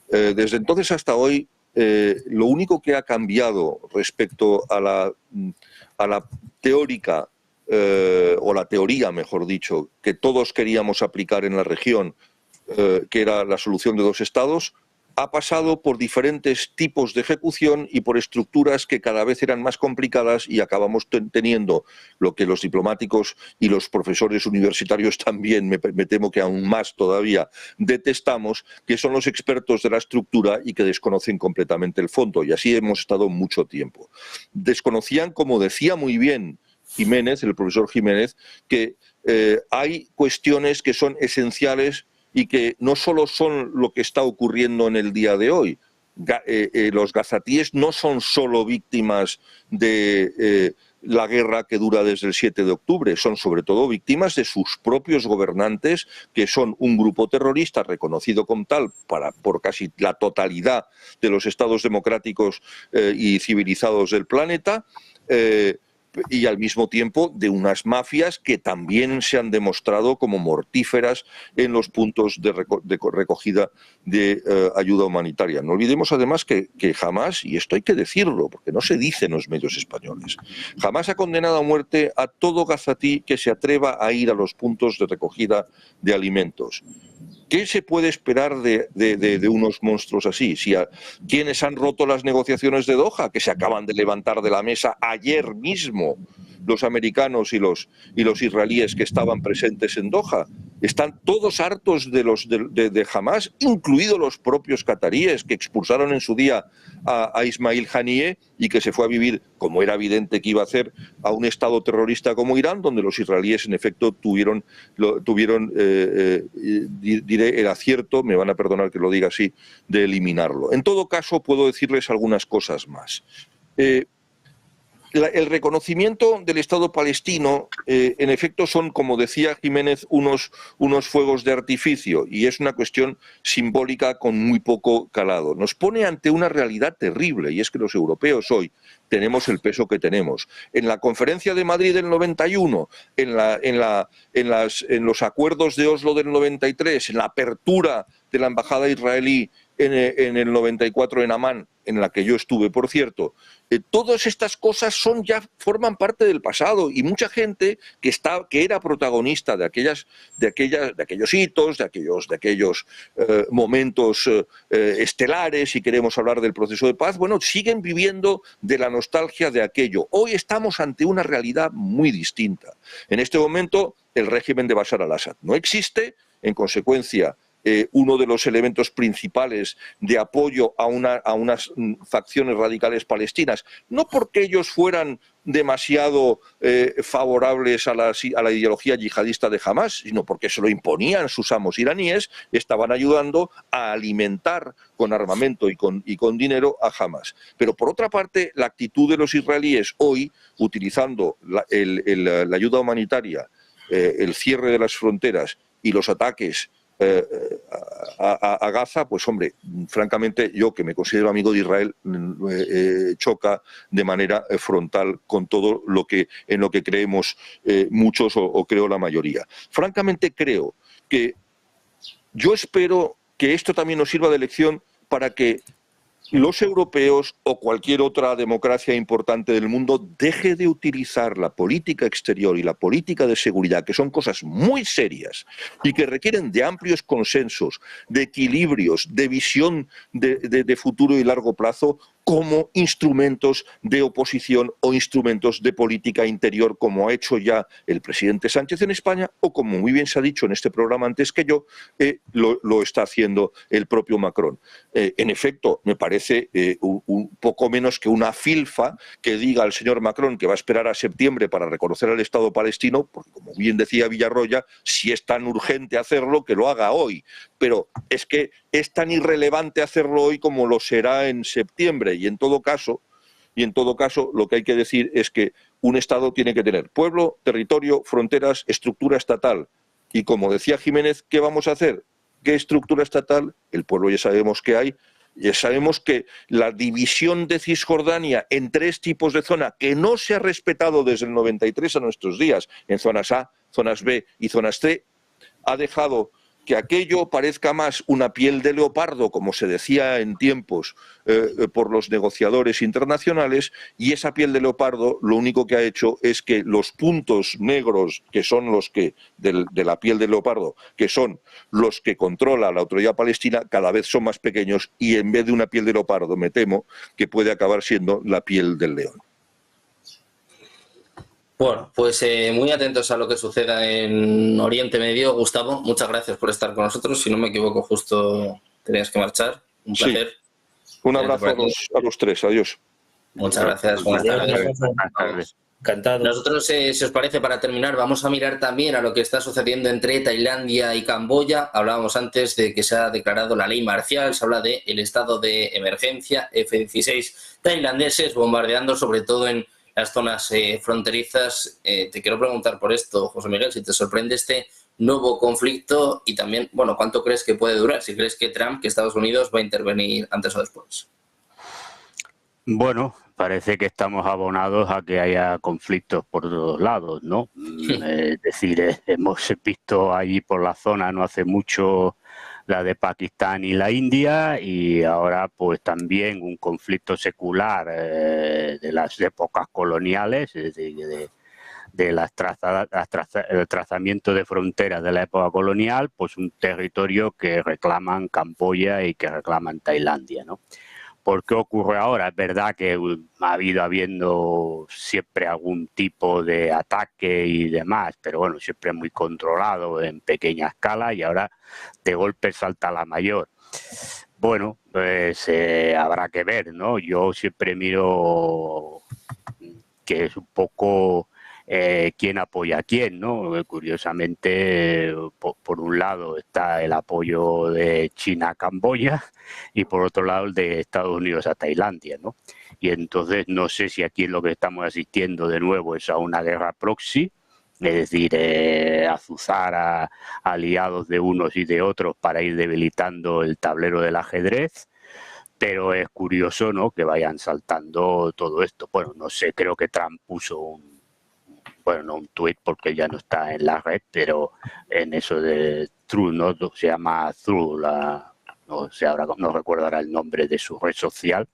Speaker 4: desde entonces hasta hoy, lo único que ha cambiado respecto a la teórica, o la teoría, mejor dicho, que todos queríamos aplicar en la región, que era la solución de dos estados, ha pasado por diferentes tipos de ejecución y por estructuras que cada vez eran más complicadas, y acabamos teniendo lo que los diplomáticos y los profesores universitarios también, me temo que aún más todavía, detestamos, que son los expertos de la estructura y que desconocen completamente el fondo. Y así hemos estado mucho tiempo. Desconocían, como decía muy bien Jiménez, el profesor Jiménez, que hay cuestiones que son esenciales y que no solo son lo que está ocurriendo en el día de hoy. Los gazatíes no son solo víctimas de la guerra que dura desde el 7 de octubre, son sobre todo víctimas de sus propios gobernantes, que son un grupo terrorista reconocido como tal por casi la totalidad de los estados democráticos y civilizados del planeta, y al mismo tiempo de unas mafias que también se han demostrado como mortíferas en los puntos de recogida de ayuda humanitaria. No olvidemos además que Hamás, y esto hay que decirlo porque no se dice en los medios españoles, Hamás ha condenado a muerte a todo gazatí que se atreva a ir a los puntos de recogida de alimentos. ¿Qué se puede esperar de unos monstruos así? ¿Quiénes han roto las negociaciones de Doha, que se acaban de levantar de la mesa ayer mismo? Los americanos y los israelíes que estaban presentes en Doha están todos hartos de Hamás, incluidos los propios cataríes, que expulsaron en su día a Ismail Haniyeh y que se fue a vivir, como era evidente que iba a hacer, a un estado terrorista como Irán, donde los israelíes en efecto tuvieron diré el acierto, me van a perdonar que lo diga así, de eliminarlo. En todo caso, puedo decirles algunas cosas más. El reconocimiento del Estado palestino, en efecto, son, como decía Jiménez, unos fuegos de artificio, y es una cuestión simbólica con muy poco calado. Nos pone ante una realidad terrible, y es que los europeos hoy tenemos el peso que tenemos. En la Conferencia de Madrid del 91, en los acuerdos de Oslo del 93, en la apertura de la embajada israelí en el 94 en Amán, en la que yo estuve, por cierto, todas estas cosas forman parte del pasado, y mucha gente que era protagonista de aquellos hitos, de aquellos momentos estelares, si queremos hablar del proceso de paz, bueno, siguen viviendo de la nostalgia de aquello. Hoy estamos ante una realidad muy distinta. En este momento, el régimen de Bashar al-Assad no existe, en consecuencia, uno de los elementos principales de apoyo a unas facciones radicales palestinas, no porque ellos fueran demasiado favorables a la ideología yihadista de Hamás, sino porque se lo imponían sus amos iraníes, estaban ayudando a alimentar con armamento y con dinero a Hamás. Pero por otra parte, la actitud de los israelíes hoy, utilizando la ayuda humanitaria, el cierre de las fronteras y los ataques a Gaza, pues hombre, francamente yo, que me considero amigo de Israel, choca de manera frontal con todo en lo que creemos muchos o creo la mayoría. Francamente yo espero que esto también nos sirva de lección para que los europeos o cualquier otra democracia importante del mundo deje de utilizar la política exterior y la política de seguridad, que son cosas muy serias y que requieren de amplios consensos, de equilibrios, de visión de futuro y largo plazo, como instrumentos de oposición o instrumentos de política interior, como ha hecho ya el presidente Sánchez en España, o como muy bien se ha dicho en este programa antes que yo, lo está haciendo el propio Macron. En efecto, me parece un poco menos que una filfa que diga al señor Macron que va a esperar a septiembre para reconocer al Estado palestino, porque como bien decía Villarroya, si es tan urgente hacerlo, que lo haga hoy. Pero es que es tan irrelevante hacerlo hoy como lo será en septiembre. Y en todo caso, lo que hay que decir es que un Estado tiene que tener pueblo, territorio, fronteras, estructura estatal. Y como decía Jiménez, ¿qué vamos a hacer? ¿Qué estructura estatal? El pueblo ya sabemos que hay. Ya sabemos que la división de Cisjordania en 3 tipos de zona, que no se ha respetado desde el 93 a nuestros días, en zonas A, zonas B y zonas C, ha dejado que aquello parezca más una piel de leopardo, como se decía en tiempos por los negociadores internacionales, y esa piel de leopardo lo único que ha hecho es que los puntos negros, que son los que de la piel de leopardo, que son los que controla la Autoridad Palestina, cada vez son más pequeños, y en vez de una piel de leopardo, me temo que puede acabar siendo la piel del león.
Speaker 1: Bueno, pues muy atentos a lo que suceda en Oriente Medio. Gustavo, muchas gracias por estar con nosotros. Si no me equivoco, justo tenías que marchar. Un placer.
Speaker 4: Sí. Un abrazo a los tres. Adiós.
Speaker 1: Muchas gracias. Buenas tardes.
Speaker 3: Encantado.
Speaker 1: Nosotros, si os parece, para terminar, vamos a mirar también a lo que está sucediendo entre Tailandia y Camboya. Hablábamos antes de que se ha declarado la ley marcial, se habla del estado de emergencia, F-16 tailandeses bombardeando sobre todo en las zonas fronterizas. Te quiero preguntar por esto, José Miguel, si te sorprende este nuevo conflicto y también, bueno, ¿cuánto crees que puede durar? Si crees que Trump, que Estados Unidos va a intervenir antes o después.
Speaker 2: Bueno, parece que estamos abonados a que haya conflictos por todos lados, ¿no? Es decir, hemos visto ahí por la zona no hace mucho la de Pakistán y la India, y ahora pues también un conflicto secular de las épocas coloniales, es decir, el trazamiento de fronteras de la época colonial, pues un territorio que reclaman Camboya y que reclaman Tailandia, ¿no? ¿Por qué ocurre ahora? Es verdad que ha habiendo siempre algún tipo de ataque y demás, pero bueno, siempre muy controlado en pequeña escala, y ahora de golpe salta la mayor. Bueno, pues habrá que ver, ¿no? Yo siempre miro que es un poco quién apoya a quién, ¿no? Curiosamente, por un lado está el apoyo de China a Camboya y por otro lado el de Estados Unidos a Tailandia, ¿no? Y entonces no sé si aquí lo que estamos asistiendo de nuevo es a una guerra proxy, es decir, azuzar a aliados de unos y de otros para ir debilitando el tablero del ajedrez. Pero es curioso, ¿no?, que vayan saltando todo esto. Bueno, no sé, creo que Trump puso no un tuit porque ya no está en la red, pero en eso de Truth, ¿no?, se llama Truth, no sé, ahora no recuerdo ahora el nombre de su red social,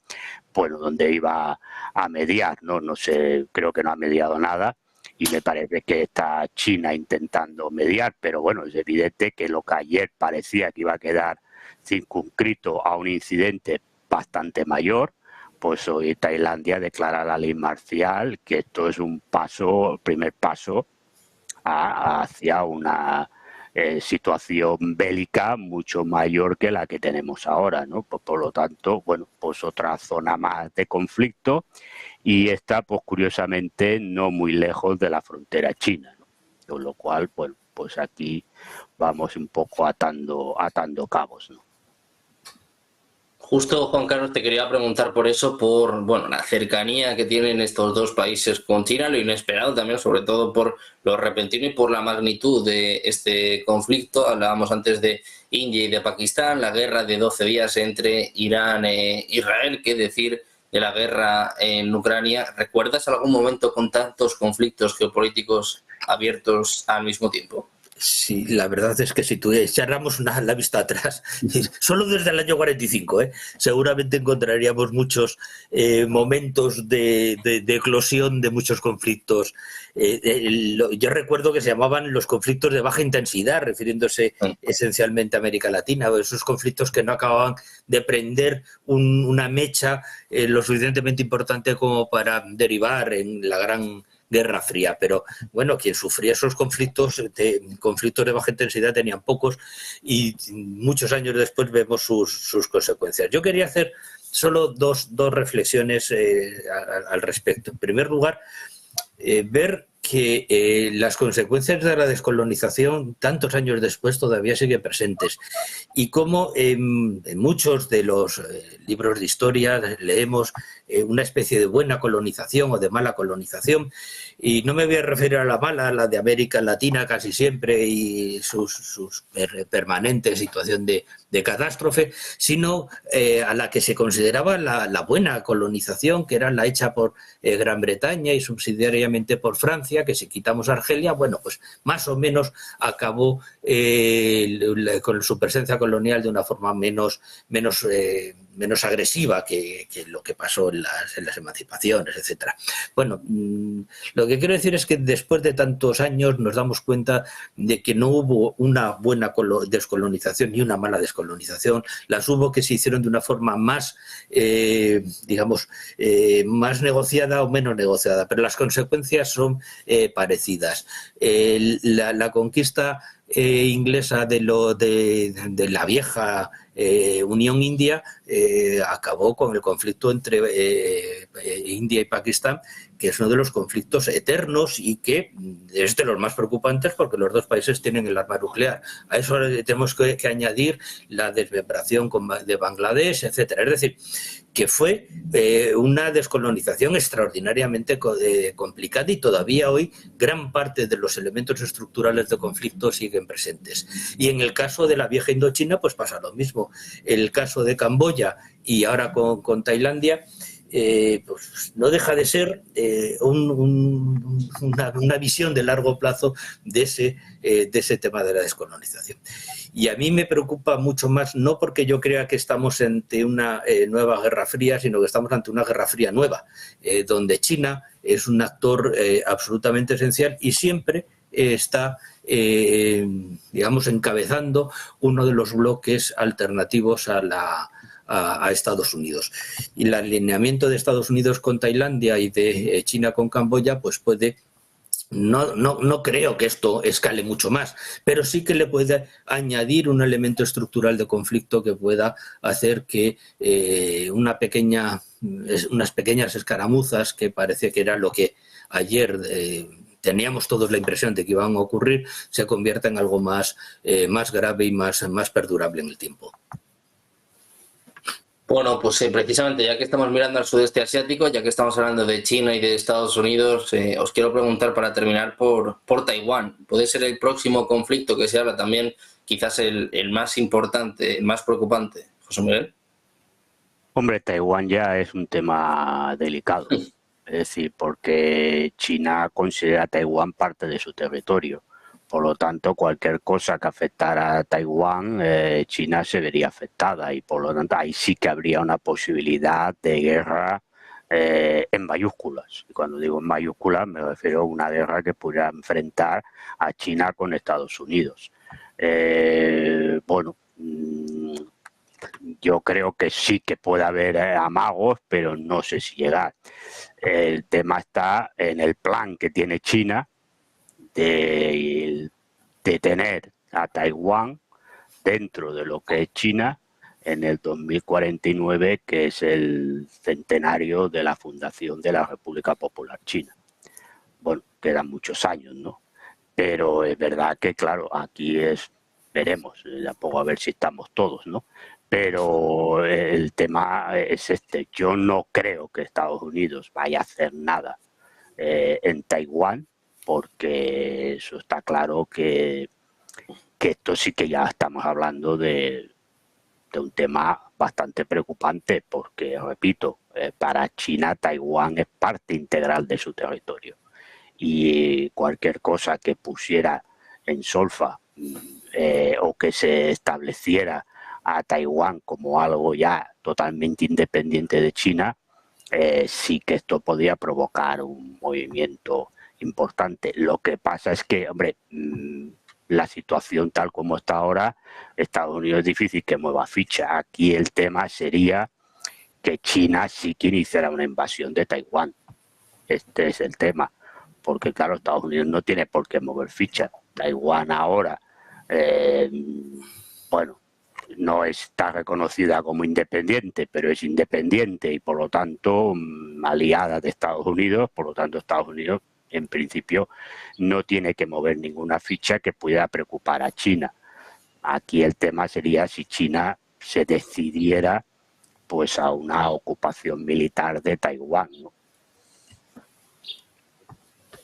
Speaker 2: bueno, donde iba a mediar, no sé, creo que no ha mediado nada, y me parece que está China intentando mediar, pero bueno, es evidente que lo que ayer parecía que iba a quedar circunscrito a un incidente bastante mayor, pues hoy Tailandia declara la ley marcial, que esto es un paso, el primer paso hacia una situación bélica mucho mayor que la que tenemos ahora, ¿no? Pues, por lo tanto, bueno, pues otra zona más de conflicto, y esta, pues curiosamente, no muy lejos de la frontera china, ¿no? Con lo cual, bueno, pues aquí vamos un poco atando cabos, ¿no?
Speaker 1: Justo, Juan Carlos, te quería preguntar por eso, por la cercanía que tienen estos dos países con China, lo inesperado también, sobre todo por lo repentino y por la magnitud de este conflicto. Hablábamos antes de India y de Pakistán, la guerra de 12 días entre Irán e Israel, qué decir de la guerra en Ucrania. ¿Recuerdas algún momento con tantos conflictos geopolíticos abiertos al mismo tiempo?
Speaker 3: Sí, la verdad es que si tú echáramos la vista atrás, solo desde el año 45, seguramente encontraríamos muchos momentos de eclosión de muchos conflictos. Yo recuerdo que se llamaban los conflictos de baja intensidad, refiriéndose esencialmente a América Latina, o esos conflictos que no acababan de prender una mecha lo suficientemente importante como para derivar en la gran Guerra Fría, pero bueno, quien sufría esos conflictos de baja intensidad tenían pocos, y muchos años después vemos sus consecuencias. Yo quería hacer solo dos reflexiones al respecto. En primer lugar, ver que las consecuencias de la descolonización tantos años después todavía siguen presentes, y cómo en muchos de los libros de historia leemos una especie de buena colonización o de mala colonización, y no me voy a referir a la mala, a la de América Latina casi siempre y sus permanente situación de catástrofe, sino a la que se consideraba la buena colonización, que era la hecha por Gran Bretaña y subsidiariamente por Francia, Francia, que si quitamos Argelia, bueno, pues más o menos acabó con su presencia colonial de una forma menos agresiva que lo que pasó en las emancipaciones, etcétera. Bueno, lo que quiero decir es que después de tantos años nos damos cuenta de que no hubo una buena descolonización ni una mala descolonización. Las hubo que se hicieron de una forma más, digamos, más negociada o menos negociada, pero las consecuencias son parecidas. La conquista inglesa de la vieja Unión India acabó con el conflicto entre India y Pakistán, que es uno de los conflictos eternos y que es de los más preocupantes porque los dos países tienen el arma nuclear. A eso tenemos que añadir la desmembración de Bangladesh, etcétera. Es decir, que fue una descolonización extraordinariamente complicada y todavía hoy gran parte de los elementos estructurales de conflicto siguen presentes. Y en el caso de la vieja Indochina pues pasa lo mismo. El caso de Camboya y ahora con Tailandia pues no deja de ser una visión de largo plazo de ese tema de la descolonización. Y a mí me preocupa mucho más, no porque yo crea que estamos ante una nueva Guerra Fría, sino que estamos ante una Guerra Fría nueva, donde China es un actor absolutamente esencial y siempre está, digamos, encabezando uno de los bloques alternativos a Estados Unidos. Y el alineamiento de Estados Unidos con Tailandia y de China con Camboya pues puede... No creo que esto escale mucho más, pero sí que le puede añadir un elemento estructural de conflicto que pueda hacer que unas pequeñas escaramuzas, que parece que era lo que ayer teníamos todos la impresión de que iban a ocurrir, se convierta en algo más grave y más perdurable en el tiempo.
Speaker 1: Bueno, pues precisamente ya que estamos mirando al sudeste asiático, ya que estamos hablando de China y de Estados Unidos, os quiero preguntar para terminar por Taiwán. ¿Puede ser el próximo conflicto que se habla también, quizás el más importante, el más preocupante? José Miguel.
Speaker 2: Hombre, Taiwán ya es un tema delicado, es decir, porque China considera a Taiwán parte de su territorio. Por lo tanto, cualquier cosa que afectara a Taiwán, China se vería afectada y por lo tanto ahí sí que habría una posibilidad de guerra en mayúsculas. Y cuando digo en mayúsculas me refiero a una guerra que pudiera enfrentar a China con Estados Unidos. Bueno, yo creo que sí que puede haber amagos, pero no sé si llegar. El tema está en el plan que tiene China de tener a Taiwán dentro de lo que es China en el 2049, que es el centenario de la fundación de la República Popular China. Bueno, quedan muchos años, ¿no? Pero es verdad que, claro, aquí veremos, tampoco a ver si estamos todos, ¿no? Pero el tema es este. Yo no creo que Estados Unidos vaya a hacer nada en Taiwán, porque eso está claro que esto sí que ya estamos hablando de un tema bastante preocupante, porque, repito, para China Taiwán es parte integral de su territorio y cualquier cosa que pusiera en solfa o que se estableciera a Taiwán como algo ya totalmente independiente de China, sí que esto podría provocar un movimiento importante. Lo que pasa es que, hombre, la situación tal como está ahora, Estados Unidos es difícil que mueva ficha. Aquí el tema sería que China sí que iniciara una invasión de Taiwán. Este es el tema, porque claro, Estados Unidos no tiene por qué mover ficha. Taiwán ahora, bueno, no está reconocida como independiente, pero es independiente y por lo tanto aliada de Estados Unidos. Por lo tanto, Estados Unidos en principio no tiene que mover ninguna ficha que pueda preocupar a China. Aquí el tema sería si China se decidiera pues a una ocupación militar de Taiwán, ¿no?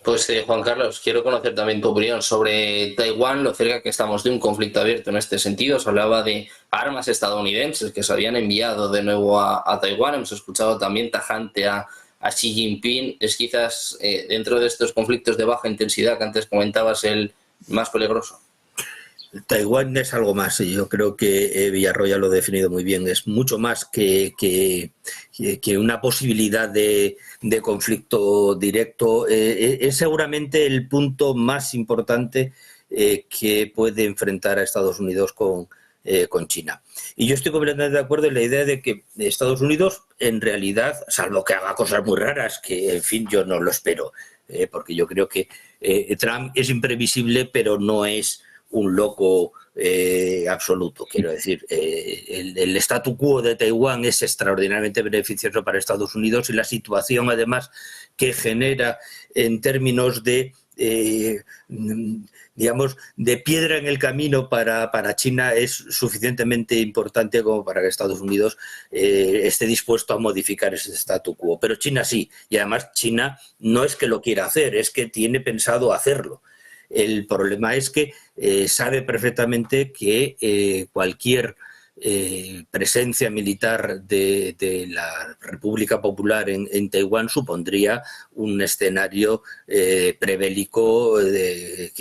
Speaker 1: Pues Juan Carlos, quiero conocer también tu opinión sobre Taiwán, lo cerca que estamos de un conflicto abierto en este sentido. Se hablaba de armas estadounidenses que se habían enviado de nuevo a Taiwán. Hemos escuchado también tajante a a Xi Jinping es quizás dentro de estos conflictos de baja intensidad que antes comentabas el más peligroso.
Speaker 3: Taiwán es algo más, y yo creo que Villarroya lo ha definido muy bien, es mucho más que una posibilidad de conflicto directo, es seguramente el punto más importante que puede enfrentar a Estados Unidos con China. Y yo estoy completamente de acuerdo en la idea de que Estados Unidos, en realidad, salvo que haga cosas muy raras, que en fin yo no lo espero, porque yo creo que Trump es imprevisible, pero no es un loco absoluto. Quiero decir, el statu quo de Taiwán es extraordinariamente beneficioso para Estados Unidos, y la situación además que genera en términos de digamos, de piedra en el camino para China es suficientemente importante como para que Estados Unidos esté dispuesto a modificar ese statu quo. Pero China sí, y además China no es que lo quiera hacer, es que tiene pensado hacerlo. El problema es que sabe perfectamente que cualquier presencia militar de la República Popular en Taiwán supondría un escenario prebélico de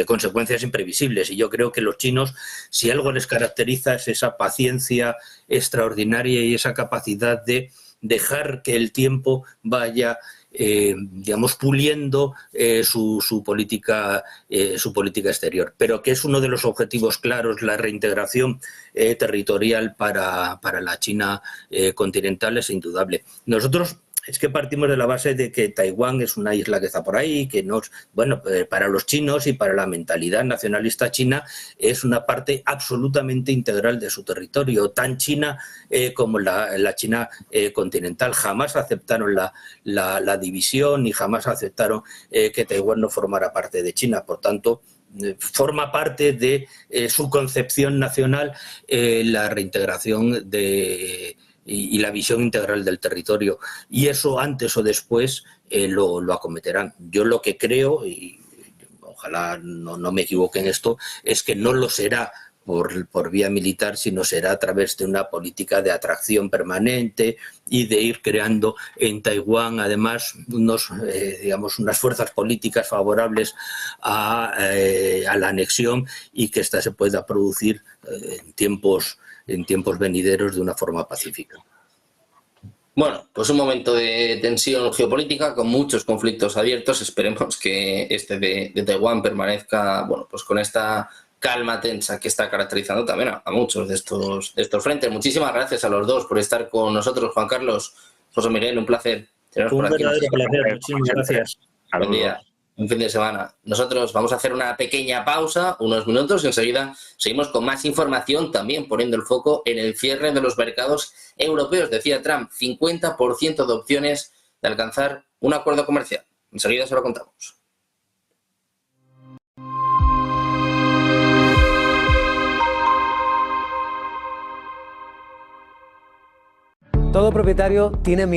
Speaker 3: consecuencias imprevisibles. Y yo creo que los chinos, si algo les caracteriza, es esa paciencia extraordinaria y esa capacidad de dejar que el tiempo vaya digamos, puliendo su política exterior, pero que es uno de los objetivos claros, la reintegración territorial para la China continental, es indudable. Nosotros es que partimos de la base de que Taiwán es una isla que está por ahí, que para los chinos y para la mentalidad nacionalista china es una parte absolutamente integral de su territorio, tan China como la China continental. Jamás aceptaron la división, ni jamás aceptaron que Taiwán no formara parte de China. Por tanto, forma parte de su concepción nacional la reintegración y la visión integral del territorio, y eso antes o después lo acometerán. Yo lo que creo, y ojalá no me equivoque en esto, es que no lo será por vía militar, sino será a través de una política de atracción permanente y de ir creando en Taiwán además unas fuerzas políticas favorables a la anexión, y que ésta se pueda producir en tiempos venideros de una forma pacífica.
Speaker 1: Bueno, pues un momento de tensión geopolítica con muchos conflictos abiertos. Esperemos que este de Taiwán permanezca, bueno, pues con esta calma tensa que está caracterizando también a muchos de estos frentes. Muchísimas gracias a los dos por estar con nosotros, Juan Carlos, José Miguel, un placer teneros por aquí.
Speaker 3: Un verdadero placer, muchísimas gracias.
Speaker 1: Buen día. Un fin de semana. Nosotros vamos a hacer una pequeña pausa, unos minutos, y enseguida seguimos con más información, también poniendo el foco en el cierre de los mercados europeos. Decía Trump, 50% de opciones de alcanzar un acuerdo comercial. Enseguida se lo contamos.
Speaker 5: Todo propietario tiene miedo.